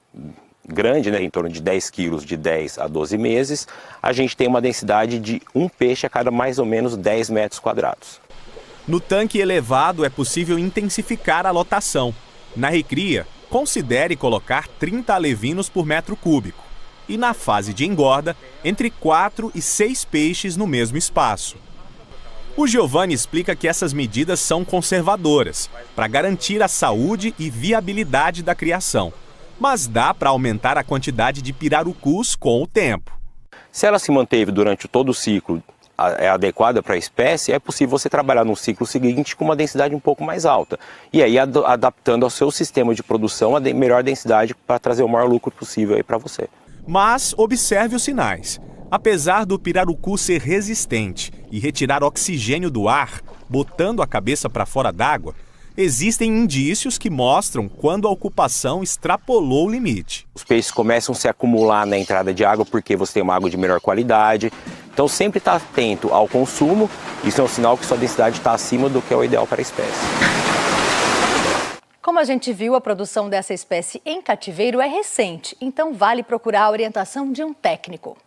grande, né, em torno de 10 quilos de 10 a 12 meses, a gente tem uma densidade de 1 peixe a cada mais ou menos 10 metros quadrados. No tanque elevado é possível intensificar a lotação. Na recria, considere colocar 30 alevinos por metro cúbico. E na fase de engorda, entre 4 e 6 peixes no mesmo espaço. O Giovanni explica que essas medidas são conservadoras, para garantir a saúde e viabilidade da criação. Mas dá para aumentar a quantidade de pirarucus com o tempo. Se ela se manteve durante todo o ciclo adequada para a espécie, é possível você trabalhar no ciclo seguinte com uma densidade um pouco mais alta. E aí adaptando ao seu sistema de produção a melhor densidade para trazer o maior lucro possível para você. Mas observe os sinais. Apesar do pirarucu ser resistente e retirar oxigênio do ar, botando a cabeça para fora d'água, existem indícios que mostram quando a ocupação extrapolou o limite. Os peixes começam a se acumular na entrada de água porque você tem uma água de melhor qualidade. Então sempre está atento ao consumo, isso é um sinal que sua densidade está acima do que é o ideal para a espécie. Como a gente viu, a produção dessa espécie em cativeiro é recente, então vale procurar a orientação de um técnico.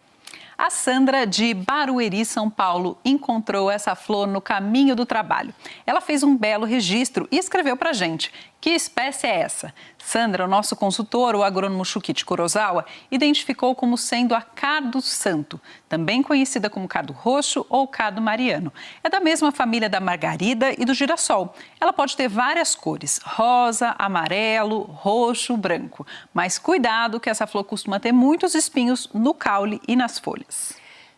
A Sandra, de Barueri, São Paulo, encontrou essa flor no caminho do trabalho. Ela fez um belo registro e escreveu pra gente. Que espécie é essa? Sandra, o nosso consultor, o agrônomo Shukichi Kurosawa, identificou como sendo a cardo santo, também conhecida como cardo roxo ou cardo mariano. É da mesma família da margarida e do girassol. Ela pode ter várias cores, rosa, amarelo, roxo, branco. Mas cuidado que essa flor costuma ter muitos espinhos no caule e nas folhas.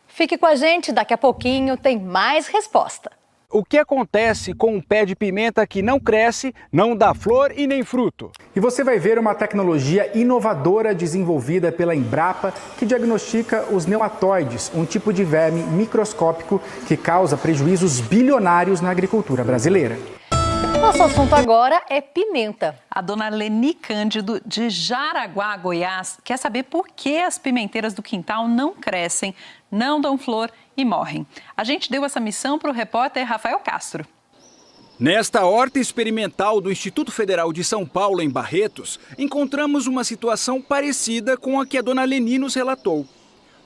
Fique com a gente, daqui a pouquinho tem mais resposta. O que acontece com um pé de pimenta que não cresce, não dá flor e nem fruto? E você vai ver uma tecnologia inovadora desenvolvida pela Embrapa que diagnostica os neumatoides, um tipo de verme microscópico que causa prejuízos bilionários na agricultura brasileira. Nosso assunto agora é pimenta. A dona Leni Cândido, de Jaraguá, Goiás, quer saber por que as pimenteiras do quintal não crescem, não dão flor e morrem. A gente deu essa missão para o repórter Rafael Castro. Nesta horta experimental do Instituto Federal de São Paulo, em Barretos, encontramos uma situação parecida com a que a dona Leni nos relatou.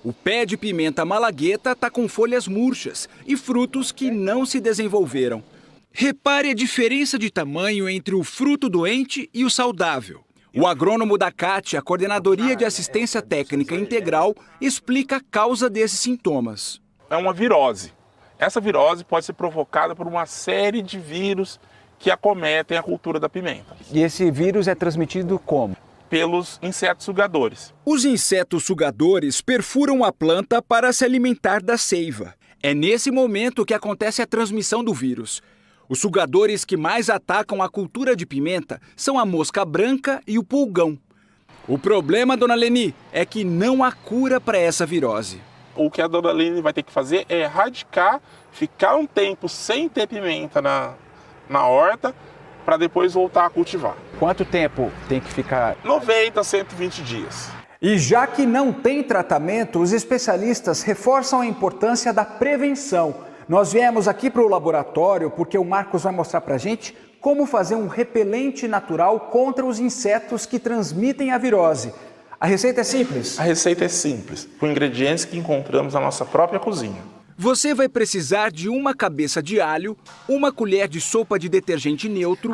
O pé de pimenta malagueta está com folhas murchas e frutos que não se desenvolveram. Repare a diferença de tamanho entre o fruto doente e o saudável. O agrônomo da CAT, a Coordenadoria de Assistência Técnica Integral, explica a causa desses sintomas. É uma virose. Essa virose pode ser provocada por uma série de vírus que acometem a cultura da pimenta. E esse vírus é transmitido como? Pelos insetos sugadores. Os insetos sugadores perfuram a planta para se alimentar da seiva. É nesse momento que acontece a transmissão do vírus. Os sugadores que mais atacam a cultura de pimenta são a mosca branca e o pulgão. O problema, dona Leni, é que não há cura para essa virose. O que a dona Leni vai ter que fazer é erradicar, ficar um tempo sem ter pimenta na horta, para depois voltar a cultivar. Quanto tempo tem que ficar? 90 a 120 dias. E já que não tem tratamento, os especialistas reforçam a importância da prevenção. Nós viemos aqui para o laboratório porque o Marcos vai mostrar para a gente como fazer um repelente natural contra os insetos que transmitem a virose. A receita é simples? A receita é simples, com ingredientes que encontramos na nossa própria cozinha. Você vai precisar de uma cabeça de alho, uma colher de sopa de detergente neutro,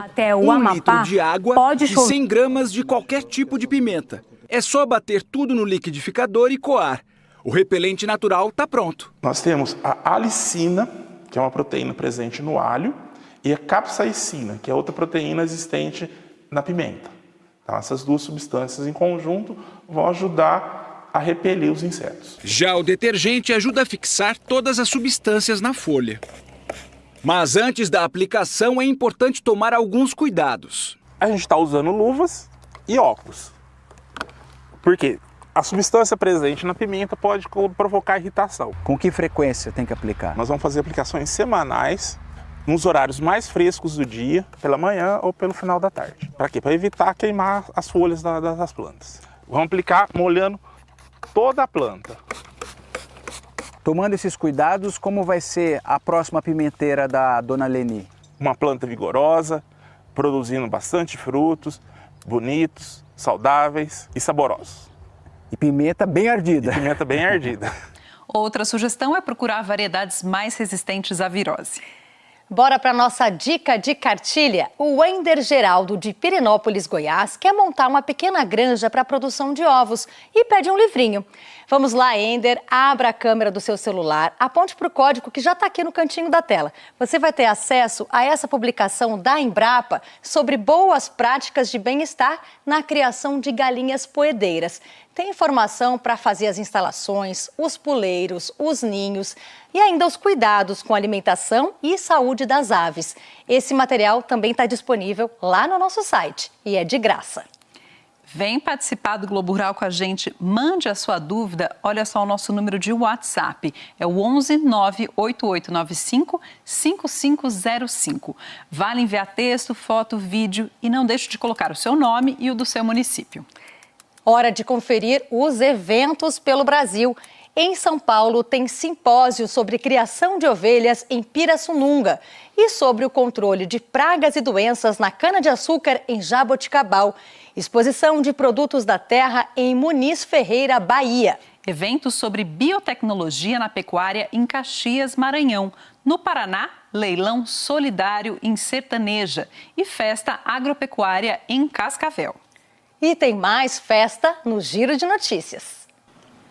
litro de água e 100 gramas de qualquer tipo de pimenta. É só bater tudo no liquidificador e coar. O repelente natural está pronto. Nós temos a alicina, que é uma proteína presente no alho, e a capsaicina, que é outra proteína existente na pimenta. Então, essas duas substâncias em conjunto vão ajudar a repelir os insetos. Já o detergente ajuda a fixar todas as substâncias na folha. Mas antes da aplicação é importante tomar alguns cuidados. A gente está usando luvas e óculos. Por quê? A substância presente na pimenta pode provocar irritação. Com que frequência tem que aplicar? Nós vamos fazer aplicações semanais, nos horários mais frescos do dia, pela manhã ou pelo final da tarde. Para quê? Para evitar queimar as folhas das plantas. Vamos aplicar molhando toda a planta. Tomando esses cuidados, como vai ser a próxima pimenteira da Dona Leni? Uma planta vigorosa, produzindo bastante frutos, bonitos, saudáveis e saborosos. E pimenta bem ardida. E pimenta bem ardida. Outra sugestão é procurar variedades mais resistentes à virose. Bora para nossa dica de cartilha. O Wender Geraldo, de Pirenópolis, Goiás, quer montar uma pequena granja para a produção de ovos e pede um livrinho. Vamos lá, Ender, abra a câmera do seu celular, aponte para o código que já está aqui no cantinho da tela. Você vai ter acesso a essa publicação da Embrapa sobre boas práticas de bem-estar na criação de galinhas poedeiras. Tem informação para fazer as instalações, os puleiros, os ninhos e ainda os cuidados com a alimentação e saúde das aves. Esse material também está disponível lá no nosso site e é de graça. Vem participar do Globo Rural com a gente, mande a sua dúvida, olha só o nosso número de WhatsApp, é o 11 98895 5505. Vale enviar texto, foto, vídeo e não deixe de colocar o seu nome e o do seu município. Hora de conferir os eventos pelo Brasil. Em São Paulo, tem simpósio sobre criação de ovelhas em Pirassununga e sobre o controle de pragas e doenças na cana-de-açúcar em Jaboticabal. Exposição de produtos da terra em Muniz Ferreira, Bahia. Eventos sobre biotecnologia na pecuária em Caxias, Maranhão. No Paraná, leilão solidário em Sertaneja e festa agropecuária em Cascavel. E tem mais festa no Giro de Notícias.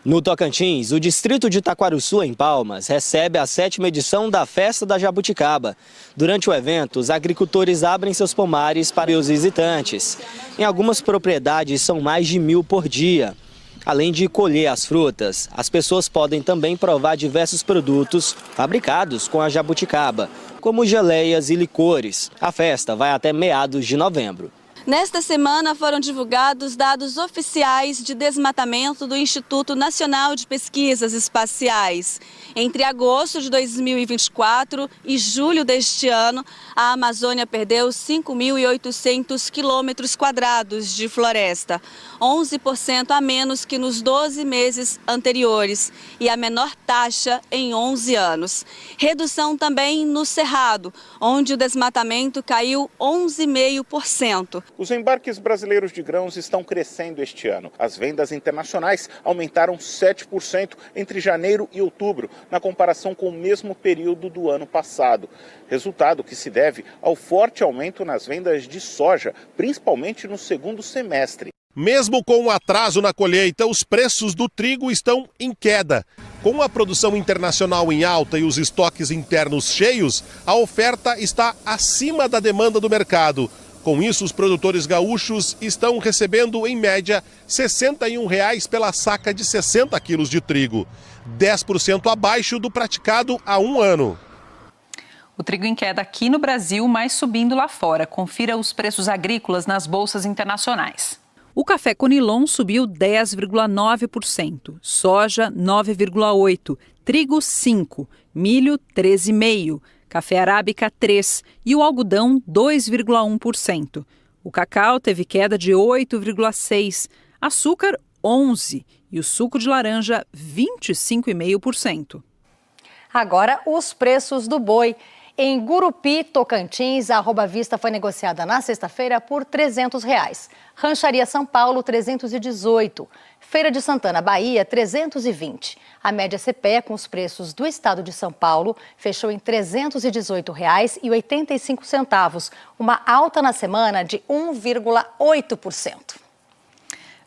No Tocantins, o distrito de Taquarussu, em Palmas, recebe a 7ª edição da Festa da Jabuticaba. Durante o evento, os agricultores abrem seus pomares para os visitantes. Em algumas propriedades, são mais de 1.000 por dia. Além de colher as frutas, as pessoas podem também provar diversos produtos fabricados com a jabuticaba, como geleias e licores. A festa vai até meados de novembro. Nesta semana foram divulgados dados oficiais de desmatamento do Instituto Nacional de Pesquisas Espaciais. Entre agosto de 2024 e julho deste ano, a Amazônia perdeu 5.800 quilômetros quadrados de floresta, 11% a menos que nos 12 meses anteriores e a menor taxa em 11 anos. Redução também no Cerrado, onde o desmatamento caiu 11,5%. Os embarques brasileiros de grãos estão crescendo este ano. As vendas internacionais aumentaram 7% entre janeiro e outubro, na comparação com o mesmo período do ano passado. Resultado que se deve ao forte aumento nas vendas de soja, principalmente no segundo semestre. Mesmo com o atraso na colheita, os preços do trigo estão em queda. Com a produção internacional em alta e os estoques internos cheios, a oferta está acima da demanda do mercado. Com isso, os produtores gaúchos estão recebendo, em média, R$ 61 pela saca de 60 quilos de trigo, 10% abaixo do praticado há um ano. O trigo em queda aqui no Brasil, mas subindo lá fora. Confira os preços agrícolas nas bolsas internacionais. O café Conilon subiu 10,9%, soja 9,8%, trigo 5%, milho 13,5%. Café arábica 3% e o algodão 2,1%. O cacau teve queda de 8,6%, açúcar 11% e o suco de laranja 25,5%. Agora os preços do boi. Em Gurupi, Tocantins, a arroba vista foi negociada na sexta-feira por R$ 300. Rancharia São Paulo, R$ 318. Feira de Santana, Bahia, R$ 320. A média CPE com os preços do estado de São Paulo fechou em R$ 318,85, uma alta na semana de 1,8%.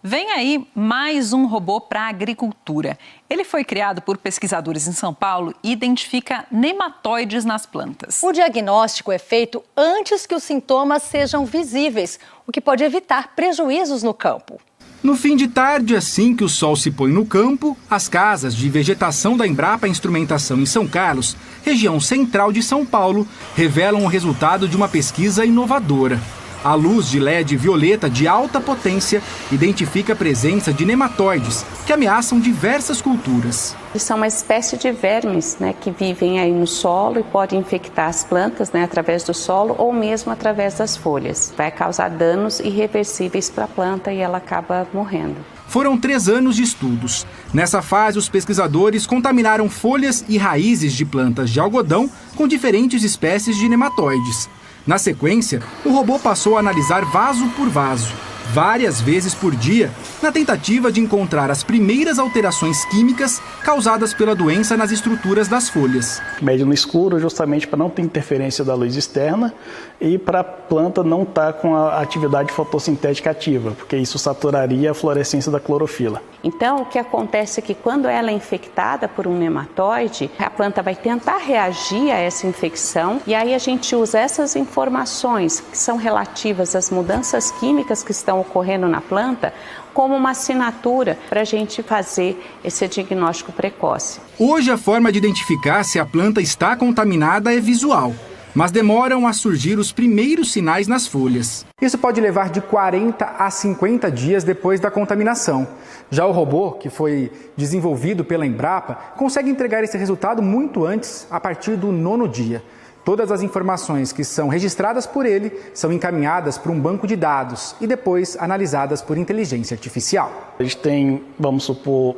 Vem aí mais um robô para a agricultura. Ele foi criado por pesquisadores em São Paulo e identifica nematóides nas plantas. O diagnóstico é feito antes que os sintomas sejam visíveis, o que pode evitar prejuízos no campo. No fim de tarde, assim que o sol se põe no campo, as casas de vegetação da Embrapa Instrumentação em São Carlos, região central de São Paulo, revelam o resultado de uma pesquisa inovadora. A luz de LED violeta de alta potência identifica a presença de nematóides que ameaçam diversas culturas. Eles são uma espécie de vermes, que vivem aí no solo e podem infectar as plantas, através do solo ou mesmo através das folhas. Vai causar danos irreversíveis para a planta e ela acaba morrendo. Foram 3 anos de estudos. Nessa fase, os pesquisadores contaminaram folhas e raízes de plantas de algodão com diferentes espécies de nematóides. Na sequência, o robô passou a analisar vaso por vaso, várias vezes por dia, na tentativa de encontrar as primeiras alterações químicas causadas pela doença nas estruturas das folhas. Mede no escuro justamente para não ter interferência da luz externa e para a planta não estar com a atividade fotossintética ativa, porque isso saturaria a fluorescência da clorofila. Então, o que acontece é que quando ela é infectada por um nematóide, a planta vai tentar reagir a essa infecção e aí a gente usa essas informações que são relativas às mudanças químicas que estão ocorrendo na planta como uma assinatura para a gente fazer esse diagnóstico precoce. Hoje, a forma de identificar se a planta está contaminada é visual, mas demoram a surgir os primeiros sinais nas folhas. Isso pode levar de 40 a 50 dias depois da contaminação. Já o robô, que foi desenvolvido pela Embrapa, consegue entregar esse resultado muito antes, a partir do 9º dia. Todas as informações que são registradas por ele são encaminhadas para um banco de dados e depois analisadas por inteligência artificial. A gente tem, vamos supor,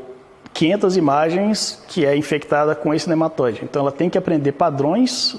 500 imagens que é infectada com esse nematóide. Então ela tem que aprender padrões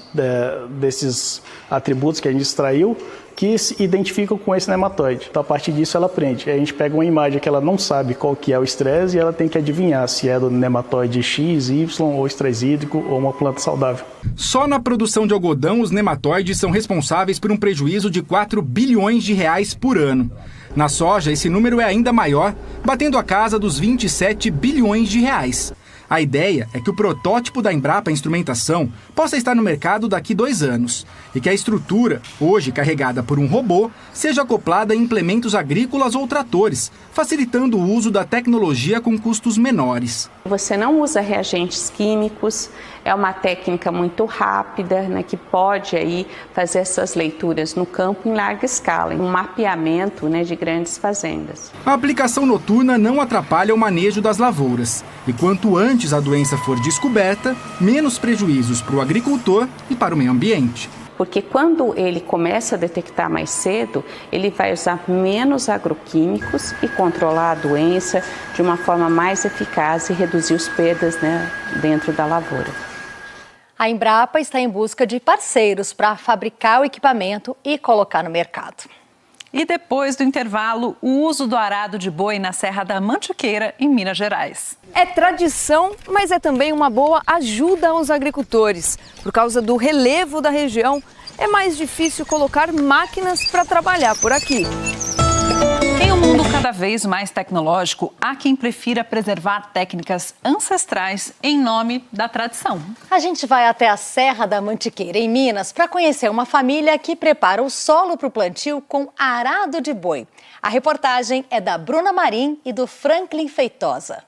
desses atributos que a gente extraiu que se identificam com esse nematóide. Então a partir disso ela aprende. Aí a gente pega uma imagem que ela não sabe qual que é o estresse e ela tem que adivinhar se é do nematóide X, Y, ou estresse hídrico ou uma planta saudável. Só na produção de algodão os nematóides são responsáveis por um prejuízo de 4 bilhões de reais por ano. Na soja, esse número é ainda maior, batendo a casa dos 27 bilhões de reais. A ideia é que o protótipo da Embrapa Instrumentação possa estar no mercado daqui 2 anos e que a estrutura, hoje carregada por um robô, seja acoplada a implementos agrícolas ou tratores, facilitando o uso da tecnologia com custos menores. Você não usa reagentes químicos, é uma técnica muito rápida, que pode aí fazer essas leituras no campo em larga escala, em um mapeamento de grandes fazendas. A aplicação noturna não atrapalha o manejo das lavouras e quanto antes a doença for descoberta, menos prejuízos para o agricultor e para o meio ambiente. Porque quando ele começa a detectar mais cedo, ele vai usar menos agroquímicos e controlar a doença de uma forma mais eficaz e reduzir as perdas dentro da lavoura. A Embrapa está em busca de parceiros para fabricar o equipamento e colocar no mercado. E depois do intervalo, o uso do arado de boi na Serra da Mantiqueira, em Minas Gerais. É tradição, mas é também uma boa ajuda aos agricultores. Por causa do relevo da região, é mais difícil colocar máquinas para trabalhar por aqui. Em um mundo cada vez mais tecnológico, há quem prefira preservar técnicas ancestrais em nome da tradição. A gente vai até a Serra da Mantiqueira, em Minas, para conhecer uma família que prepara o solo para o plantio com arado de boi. A reportagem é da Bruna Marim e do Franklin Feitosa.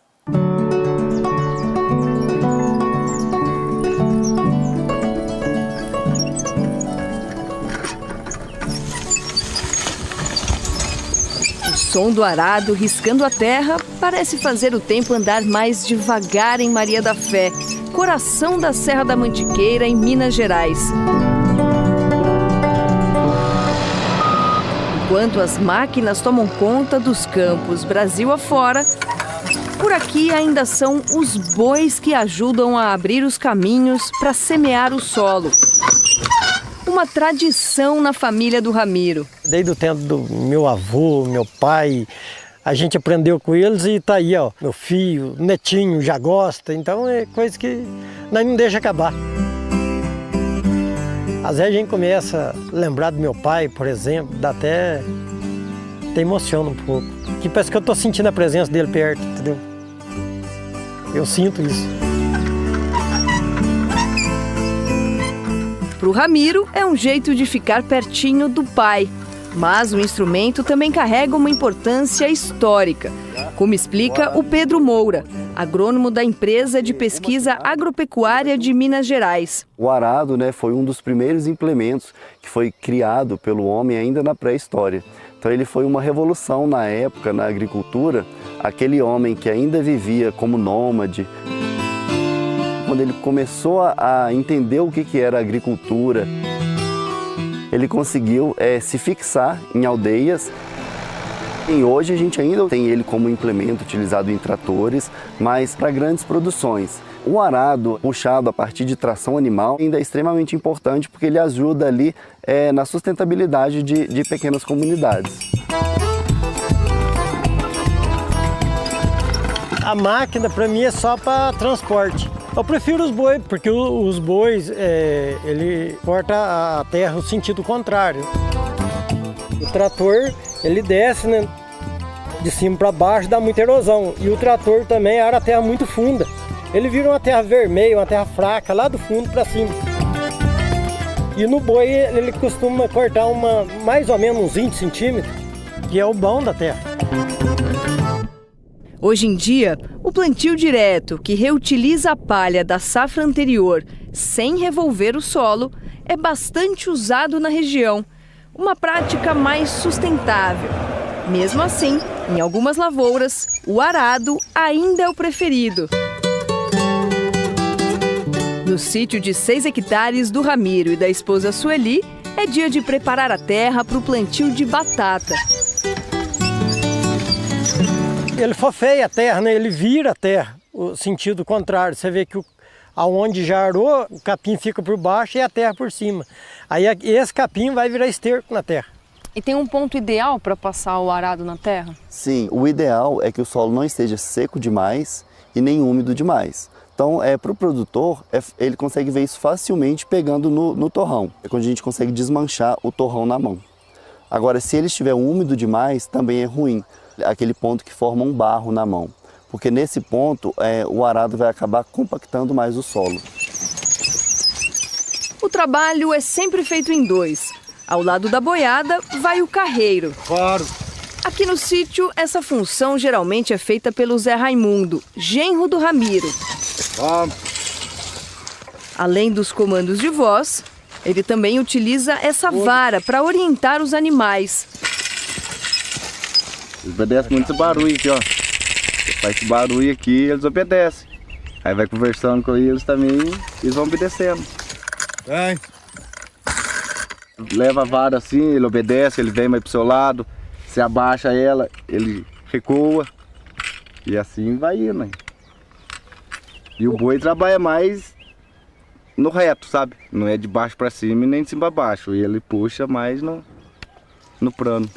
O som do arado riscando a terra parece fazer o tempo andar mais devagar em Maria da Fé, coração da Serra da Mantiqueira, em Minas Gerais. Enquanto as máquinas tomam conta dos campos Brasil afora, por aqui ainda são os bois que ajudam a abrir os caminhos para semear o solo. Uma tradição na família do Ramiro. Desde o tempo do meu avô, meu pai, a gente aprendeu com eles e tá aí, ó. Meu filho, netinho já gosta, então é coisa que nós não deixa acabar. Às vezes a gente começa a lembrar do meu pai, por exemplo, dá até emociona um pouco. Que parece que eu tô sentindo a presença dele perto, entendeu? Eu sinto isso. Para o Ramiro, é um jeito de ficar pertinho do pai. Mas o instrumento também carrega uma importância histórica, como explica o Pedro Moura, agrônomo da empresa de pesquisa agropecuária de Minas Gerais. O arado, foi um dos primeiros implementos que foi criado pelo homem ainda na pré-história. Então ele foi uma revolução na época, na agricultura. Aquele homem que ainda vivia como nômade, quando ele começou a entender o que era a agricultura, ele conseguiu se fixar em aldeias. E hoje a gente ainda tem ele como implemento utilizado em tratores, mas para grandes produções. O arado puxado a partir de tração animal ainda é extremamente importante porque ele ajuda ali na sustentabilidade de pequenas comunidades. A máquina para mim é só para transporte. Eu prefiro os bois, porque os bois, ele corta a terra no sentido contrário. O trator, ele desce, de cima para baixo, dá muita erosão. E o trator também ara a terra muito funda. Ele vira uma terra vermelha, uma terra fraca, lá do fundo para cima. E no boi, ele costuma cortar mais ou menos uns 20 centímetros, que é o bom da terra. Hoje em dia, o plantio direto, que reutiliza a palha da safra anterior sem revolver o solo, é bastante usado na região. Uma prática mais sustentável. Mesmo assim, em algumas lavouras, o arado ainda é o preferido. No sítio de 6 hectares do Ramiro e da esposa Sueli, é dia de preparar a terra para o plantio de batata. Ele fofeia a terra, ele vira a terra, o sentido contrário. Você vê que aonde já arou, o capim fica por baixo e a terra por cima. Aí esse capim vai virar esterco na terra. E tem um ponto ideal para passar o arado na terra? Sim, o ideal é que o solo não esteja seco demais e nem úmido demais. Então, para o produtor, ele consegue ver isso facilmente pegando no torrão. É quando a gente consegue desmanchar o torrão na mão. Agora, se ele estiver úmido demais, também é ruim. Aquele ponto que forma um barro na mão. Porque nesse ponto, o arado vai acabar compactando mais o solo. O trabalho é sempre feito em dois. Ao lado da boiada, vai o carreiro. Claro. Aqui no sítio, essa função geralmente é feita pelo Zé Raimundo, genro do Ramiro. Além dos comandos de voz, ele também utiliza essa vara para orientar os animais. Eles obedecem muito esse barulho aqui, ó. Faz esse barulho aqui, eles obedecem. Aí vai conversando com eles também, eles vão obedecendo. Leva a vara assim, ele obedece, ele vem mais pro seu lado. Você abaixa ela, ele recua. E assim vai indo. Hein? E o boi trabalha mais no reto, sabe? Não é de baixo para cima e nem de cima para baixo. E ele puxa mais no plano.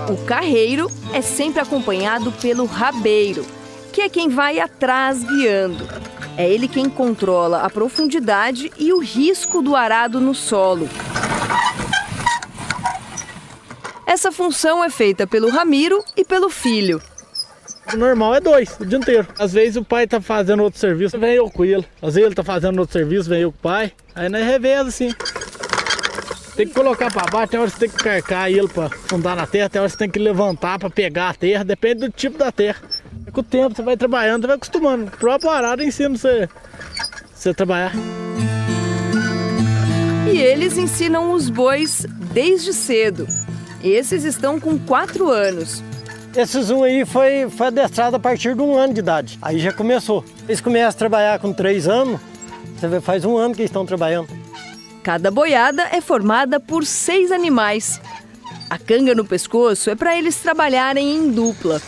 O carreiro é sempre acompanhado pelo rabeiro, que é quem vai atrás guiando. É ele quem controla a profundidade e o risco do arado no solo. Essa função é feita pelo Ramiro e pelo filho. O normal é 2, o dia inteiro. Às vezes o pai tá fazendo outro serviço, vem eu com ele. Às vezes ele tá fazendo outro serviço, vem eu com o pai. Aí nós reveza assim. Tem que colocar para baixo, tem hora que você tem que carcar ele para fundar na terra, tem hora que você tem que levantar para pegar a terra, depende do tipo da terra. Com o tempo você vai trabalhando, você vai acostumando. O próprio arado ensina você trabalhar. E eles ensinam os bois desde cedo. Esses estão com 4 anos. Esses aí foi adestrado a partir de 1 ano de idade. Aí já começou. Eles começam a trabalhar com 3 anos, você vê, faz 1 ano que eles estão trabalhando. Cada boiada é formada por 6 animais. A canga no pescoço é para eles trabalharem em dupla.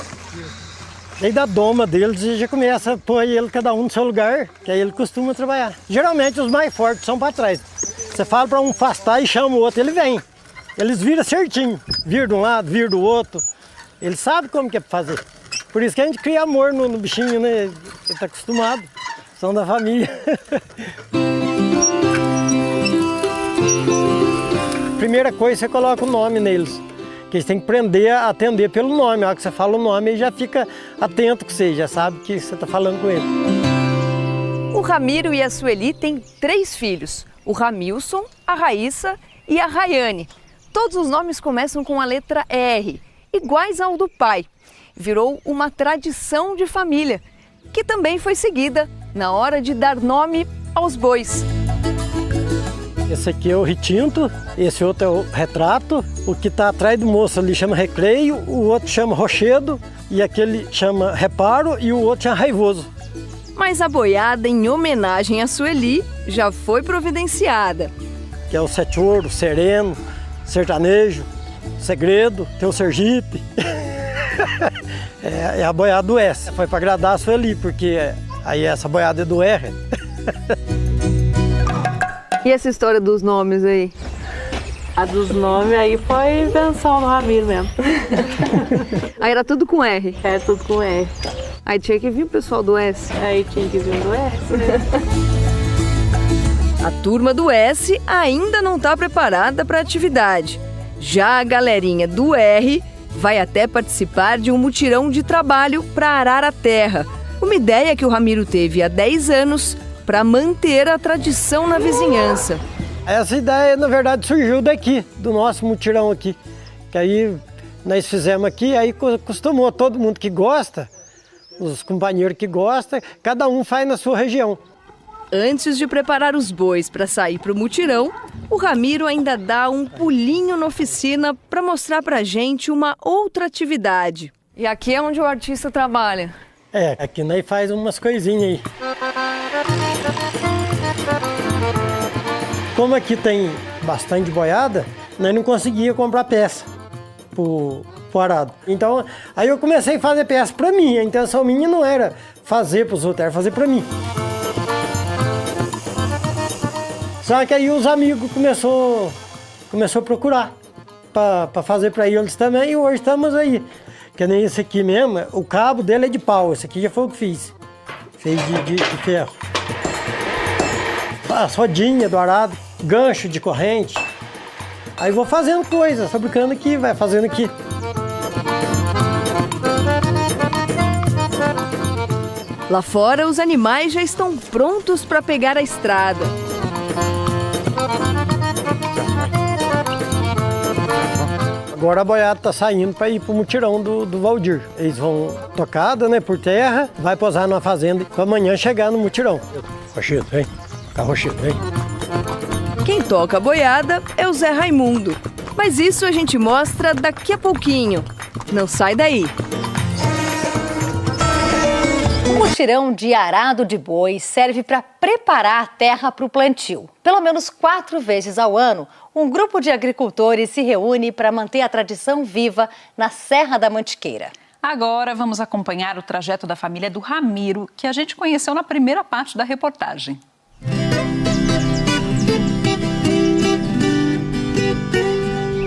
Aí da doma deles já começa a pôr ele cada um no seu lugar, que aí ele costuma trabalhar. Geralmente os mais fortes são para trás. Você fala para um afastar e chama o outro, ele vem. Eles viram certinho, vira de um lado, vira do outro. Eles sabem como que é para fazer. Por isso que a gente cria amor no bichinho, né? Ele está acostumado, são da família. Primeira coisa, você coloca o nome neles. Que eles têm que aprender a atender pelo nome. A hora que você fala o nome, ele já fica atento com você, já sabe que você está falando com ele. O Ramiro e a Sueli têm 3 filhos. O Ramilson, a Raíssa e a Rayane. Todos os nomes começam com a letra R, iguais ao do pai. Virou uma tradição de família, que também foi seguida na hora de dar nome aos bois. Esse aqui é o retinto, esse outro é o retrato. O que está atrás do moço ali chama recreio, o outro chama rochedo, e aquele chama reparo e o outro chama raivoso. Mas a boiada em homenagem a Sueli já foi providenciada. Que é o sete ouro, sereno, sertanejo, segredo, tem o Sergipe. É a boiada do S. Foi para agradar a Sueli, porque aí essa boiada é do R. E essa história dos nomes aí? A dos nomes aí foi invenção do Ramiro mesmo. Aí era tudo com R? É, tudo com R. Aí tinha que vir o pessoal do S? Aí tinha que vir do S, né? A turma do S ainda não está preparada para a atividade. Já a galerinha do R vai até participar de um mutirão de trabalho para arar a terra. Uma ideia que o Ramiro teve há 10 anos para manter a tradição na vizinhança. Essa ideia, na verdade, surgiu daqui, do nosso mutirão aqui. Que aí nós fizemos aqui, aí costumou todo mundo que gosta, os companheiros que gostam, cada um faz na sua região. Antes de preparar os bois para sair para o mutirão, o Ramiro ainda dá um pulinho na oficina para mostrar para a gente uma outra atividade. E aqui é onde o artista trabalha? É, aqui nós faz umas coisinhas aí. Como aqui tem bastante boiada, nós não conseguíamos comprar peça pro arado. Então, aí eu comecei a fazer peça para mim. A intenção minha não era fazer para os outros, era fazer para mim. Só que aí os amigos começou a procurar para fazer para eles também, e hoje estamos aí. Que nem esse aqui mesmo, o cabo dele é de pau, esse aqui já foi o que fiz. Fez de ferro. As rodinhas do arado, gancho de corrente. Aí vou fazendo coisa, fabricando aqui, vai fazendo aqui. Lá fora, os animais já estão prontos para pegar a estrada. Agora a boiada está saindo para ir para o mutirão do Valdir. Eles vão tocada, né, por terra, vai posar numa fazenda para amanhã chegar no mutirão. Rochedo, vem. Rochedo, vem. Quem toca a boiada é o Zé Raimundo. Mas isso a gente mostra daqui a pouquinho. Não sai daí. O mutirão de arado de boi serve para preparar a terra para o plantio. Pelo menos 4 vezes ao ano, um grupo de agricultores se reúne para manter a tradição viva na Serra da Mantiqueira. Agora vamos acompanhar o trajeto da família do Ramiro, que a gente conheceu na primeira parte da reportagem.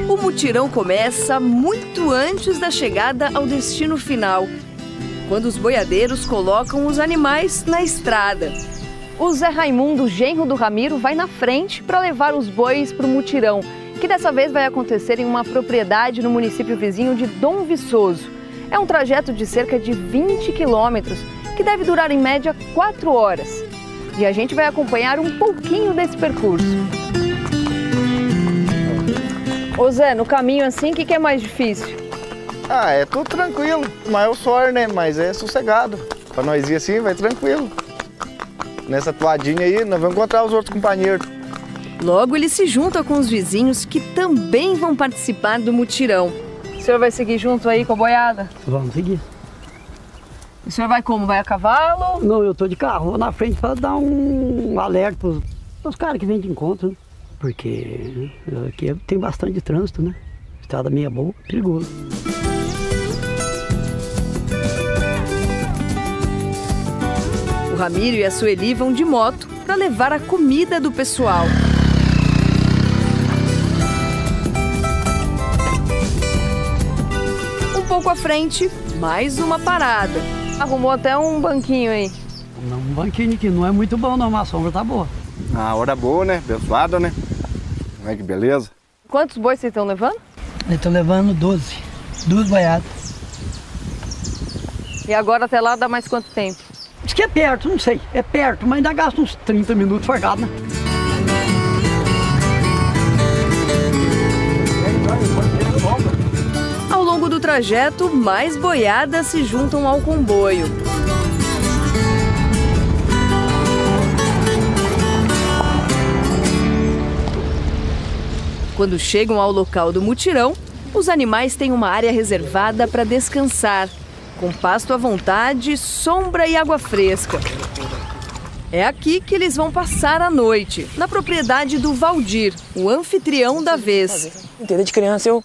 O mutirão começa muito antes da chegada ao destino final, quando os boiadeiros colocam os animais na estrada. O Zé Raimundo, genro do Ramiro, vai na frente para levar os bois para o mutirão, que dessa vez vai acontecer em uma propriedade no município vizinho de Dom Viçoso. É um trajeto de cerca de 20 quilômetros, que deve durar em média 4 horas. E a gente vai acompanhar um pouquinho desse percurso. Ô Zé, no caminho assim, o que é mais difícil? Ah, é tudo tranquilo, mas é o suor, né? Mas é sossegado. Pra nós ir assim, vai tranquilo. Nessa toadinha aí, nós vamos encontrar os outros companheiros. Logo ele se junta com os vizinhos que também vão participar do mutirão. O senhor vai seguir junto aí com a boiada? Vamos seguir. O senhor vai como? Vai a cavalo? Não, eu tô de carro, vou na frente para dar um alerta pros caras que vêm de encontro, né? Porque aqui tem bastante trânsito, né? Estrada meia boa, perigoso. O Ramiro e a Sueli vão de moto para levar a comida do pessoal. Um pouco à frente, mais uma parada. Arrumou até um banquinho aí. Não, um banquinho aqui não é muito bom não, mas a sombra tá boa. A hora boa, né? Abençoada, né? Olha que beleza. Quantos bois vocês estão levando? Eu tô levando 12. 2 boiadas. E agora até lá dá mais quanto tempo? Diz que é perto, não sei. É perto, mas ainda gasta uns 30 minutos forgado, né? trajeto, mais boiadas se juntam ao comboio. Quando chegam ao local do mutirão, os animais têm uma área reservada para descansar, com pasto à vontade, sombra e água fresca. É aqui que eles vão passar a noite, na propriedade do Valdir, o anfitrião da vez. Desde criança eu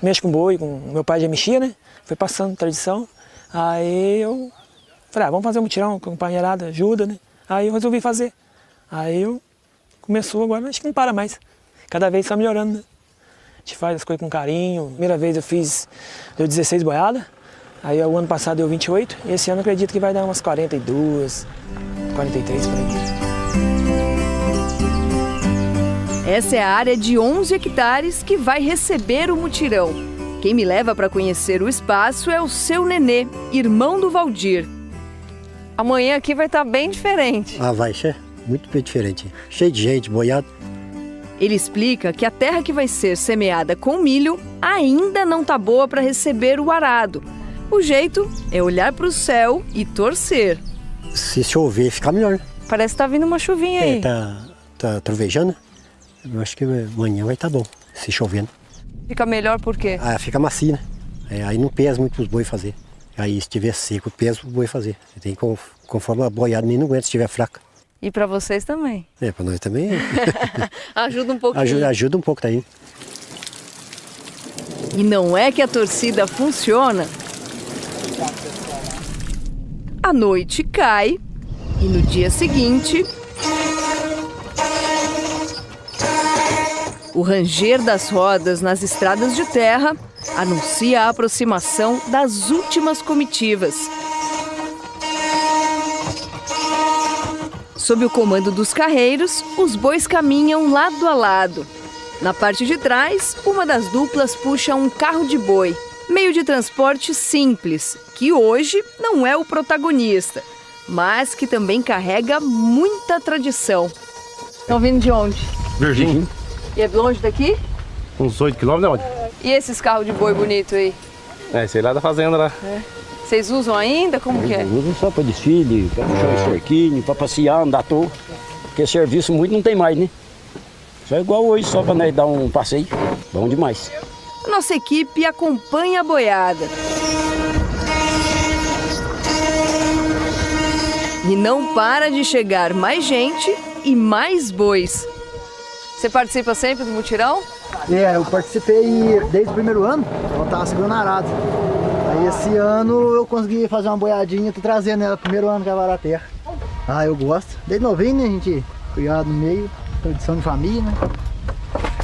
mexo com boi, meu pai já mexia, né? Foi passando tradição. Aí eu falei, vamos fazer um mutirão, companheirada, ajuda, né? Aí eu resolvi fazer. Aí eu começou agora, acho que não para mais. Cada vez está melhorando, né? A gente faz as coisas com carinho. Primeira vez eu fiz, deu 16 boiadas. Aí o ano passado deu 28. E esse ano eu acredito que vai dar umas 42, 43 por aí. Essa é a área de 11 hectares que vai receber o mutirão. Quem me leva para conhecer o espaço é o seu Nenê, irmão do Valdir. Amanhã aqui vai estar bem diferente. Vai ser muito bem diferente. Cheio de gente, boiado. Ele explica que a terra que vai ser semeada com milho ainda não está boa para receber o arado. O jeito é olhar para o céu e torcer. Se chover, fica melhor. Parece que tá vindo uma chuvinha aí. Tá trovejando. Eu acho que amanhã vai estar bom, se chovendo. Fica melhor por quê? Fica macio, né? Aí não pesa muito os boi fazer. Aí se estiver seco, pesa o boi fazer. Tem conforme a boiada nem não aguenta se estiver fraca. E para vocês também. Para nós também. Ajuda um pouquinho. Ajuda um pouco, tá aí. E não é que a torcida funciona. A noite cai e no dia seguinte, o ranger das rodas nas estradas de terra anuncia a aproximação das últimas comitivas. Sob o comando dos carreiros, os bois caminham lado a lado. Na parte de trás, uma das duplas puxa um carro de boi, meio de transporte simples, que hoje não é o protagonista, mas que também carrega muita tradição. Estão vindo de onde? Virgínia. E é longe daqui? Uns 8 quilômetros, onde? E esses carros de boi bonito aí? Sei lá da fazenda lá. Vocês usam ainda? Como que é? Usam só para desfile, para puxar o esterquinho, para passear, andar à toa. Porque serviço muito não tem mais, né? Só igual hoje, só para nós dar um passeio. Bom demais. Nossa equipe acompanha a boiada. E não para de chegar mais gente e mais bois. Você participa sempre do mutirão? Eu participei desde o primeiro ano, eu estava segurando arado. Aí esse ano eu consegui fazer uma boiadinha, tô trazendo ela, primeiro ano que vai a terra. Eu gosto. Desde novinho, né, a gente cuidado no meio, tradição de família, né?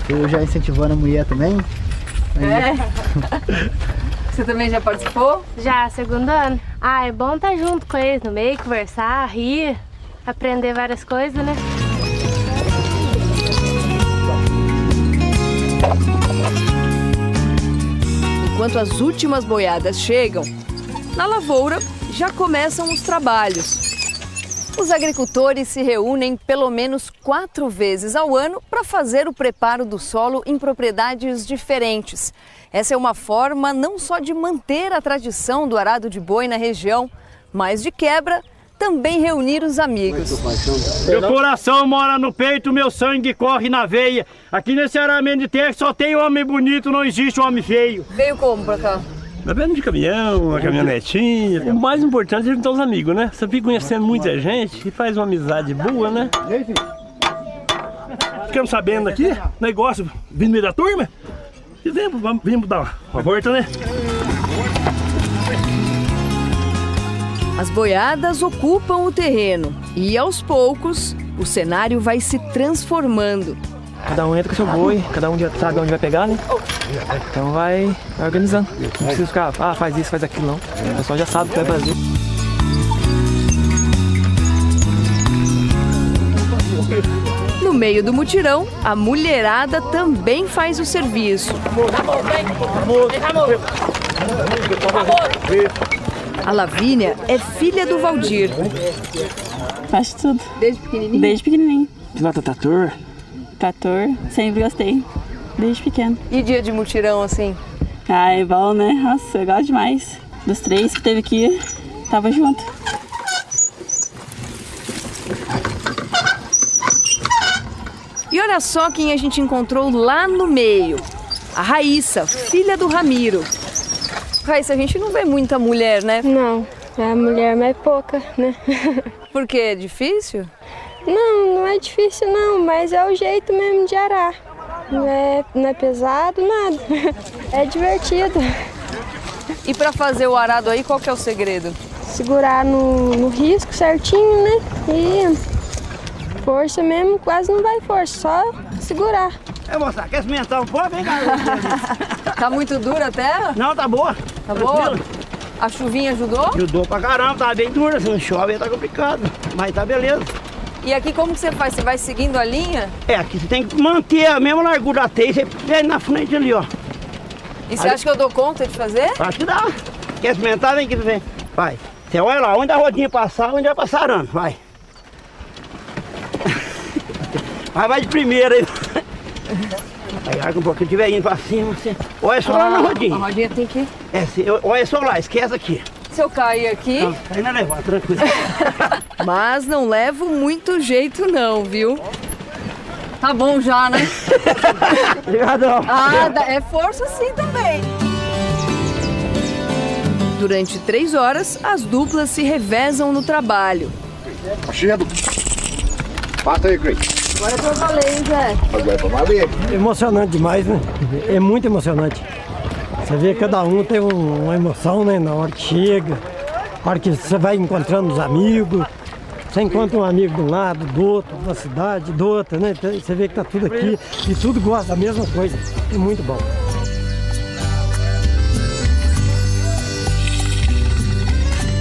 Eu já incentivando a mulher também. Você também já participou? Já, segundo ano. É bom estar junto com eles no meio, conversar, rir, aprender várias coisas, né? Enquanto as últimas boiadas chegam, na lavoura já começam os trabalhos. Os agricultores se reúnem pelo menos 4 vezes ao ano para fazer o preparo do solo em propriedades diferentes. Essa é uma forma não só de manter a tradição do arado de boi na região, mas de quebra, também reunir os amigos. Meu coração mora no peito, meu sangue corre na veia. Aqui nesse aramento de terra só tem homem bonito, não existe homem feio. Veio como pra cá? Bebendo de caminhão, uma caminhonetinha. O mais importante é juntar os amigos, né? Você fica conhecendo muita gente e faz uma amizade boa, né? Ficamos sabendo aqui, negócio vindo no meio da turma. E vimos dar uma volta, né? As boiadas ocupam o terreno e, aos poucos, o cenário vai se transformando. Cada um entra com seu boi, cada um já sabe onde vai pegar, né? Então vai organizando. Não precisa ficar, faz isso, faz aquilo, não. O pessoal já sabe o que vai fazer. No meio do mutirão, a mulherada também faz o serviço. A Lavínia é filha do Valdir. Faz tudo. Desde pequenininho? Desde pequenininho. Pilota trator? Trator, sempre gostei. Desde pequeno. E dia de mutirão, assim? Ah, é bom, né? Nossa, eu gosto demais. Dos 3 que teve aqui, tava junto. E olha só quem a gente encontrou lá no meio. A Raíssa, filha do Ramiro. Raíssa, a gente não vê muita mulher, né? Não, a mulher mais pouca, né? Por quê? É difícil? Não é difícil não, mas é o jeito mesmo de arar. Não é pesado, nada. É divertido. E para fazer o arado aí, qual que é o segredo? Segurar no risco certinho, né? E força mesmo, quase não vai força, só segurar. Moça, quer experimentar um pouco? Vem cá. Tá muito dura a terra? Não, tá boa. Tá boa? A chuvinha ajudou? Ajudou pra caramba, tá bem dura. Se não chove, tá complicado. Mas tá beleza. E aqui como que você faz? Você vai seguindo a linha? Aqui você tem que manter a mesma largura da teia e você vem na frente ali, ó. E você acha que eu dou conta de fazer? Acho que dá. Quer experimentar? Vem aqui, vem. Vai. Você olha lá, onde a rodinha passar, onde vai passar arando. Vai. Vai de primeira aí. Aí larga um pouquinho, tiver indo pra cima. Você... Olha só lá na rodinha. A rodinha tem que... Olha só lá, esquece aqui. Se eu cair aqui... Não, aí não é levar, tranquilo. Mas não levo muito jeito não, viu? Tá bom já, né? Obrigadão. É força sim também. Durante 3 horas, as duplas se revezam no trabalho. Cheiro. Bata aí, Cris. Agora é pra valer, hein, Zé? Agora é pra valer. Emocionante demais, né? É muito emocionante. Você vê que cada um tem uma emoção, né? Na hora que chega, na hora que você vai encontrando os amigos. Você encontra um amigo de um lado, do outro, da cidade, do outro, né? Você vê que tá tudo aqui e tudo gosta da mesma coisa. É muito bom.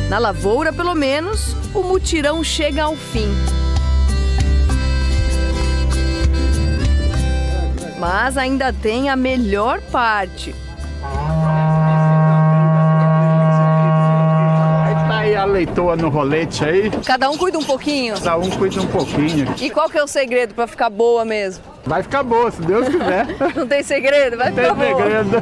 Na lavoura, pelo menos, o mutirão chega ao fim. Mas ainda tem a melhor parte. Aí tá aí a leitoa no rolete aí. Cada um cuida um pouquinho? Cada um cuida um pouquinho. E qual que é o segredo para ficar boa mesmo? Vai ficar boa, se Deus quiser. Não tem segredo? Vai ficar boa. Não tem segredo.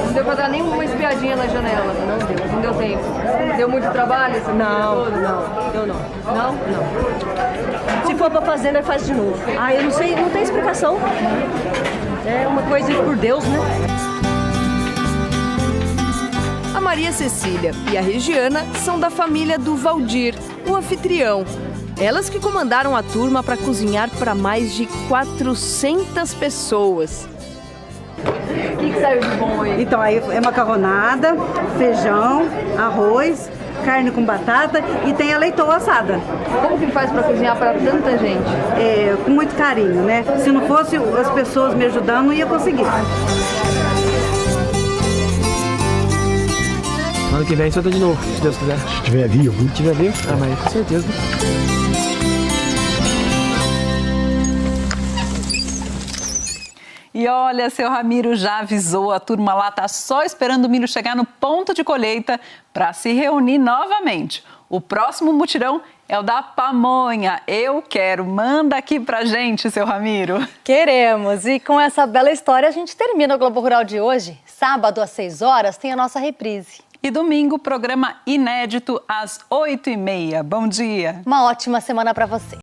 Não deu pra dar nenhuma espiadinha na janela. Não deu tempo. Deu muito trabalho? Não. Se for pra fazer, nós faz de novo. Eu não sei, não tem explicação. É uma coisa por Deus, né? A Maria Cecília e a Regiana são da família do Valdir, o anfitrião. Elas que comandaram a turma para cozinhar para mais de 400 pessoas. O que saiu de bom aí? Então, aí é macarronada, feijão, arroz, carne com batata e tem a leitoa assada. Como que faz para cozinhar para tanta gente? Com muito carinho, né? Se não fosse as pessoas me ajudando, não ia conseguir. Ano que vem só tá de novo, se Deus quiser. Se tiver vivo. Se tiver vivo? Mas com certeza. E olha, seu Ramiro já avisou, a turma lá tá só esperando o milho chegar no ponto de colheita para se reunir novamente. O próximo mutirão é o da pamonha. Eu quero. Manda aqui pra gente, seu Ramiro. Queremos. E com essa bela história a gente termina o Globo Rural de hoje. Sábado às 6 horas tem a nossa reprise. E domingo, programa inédito às 8h30. Bom dia. Uma ótima semana para você.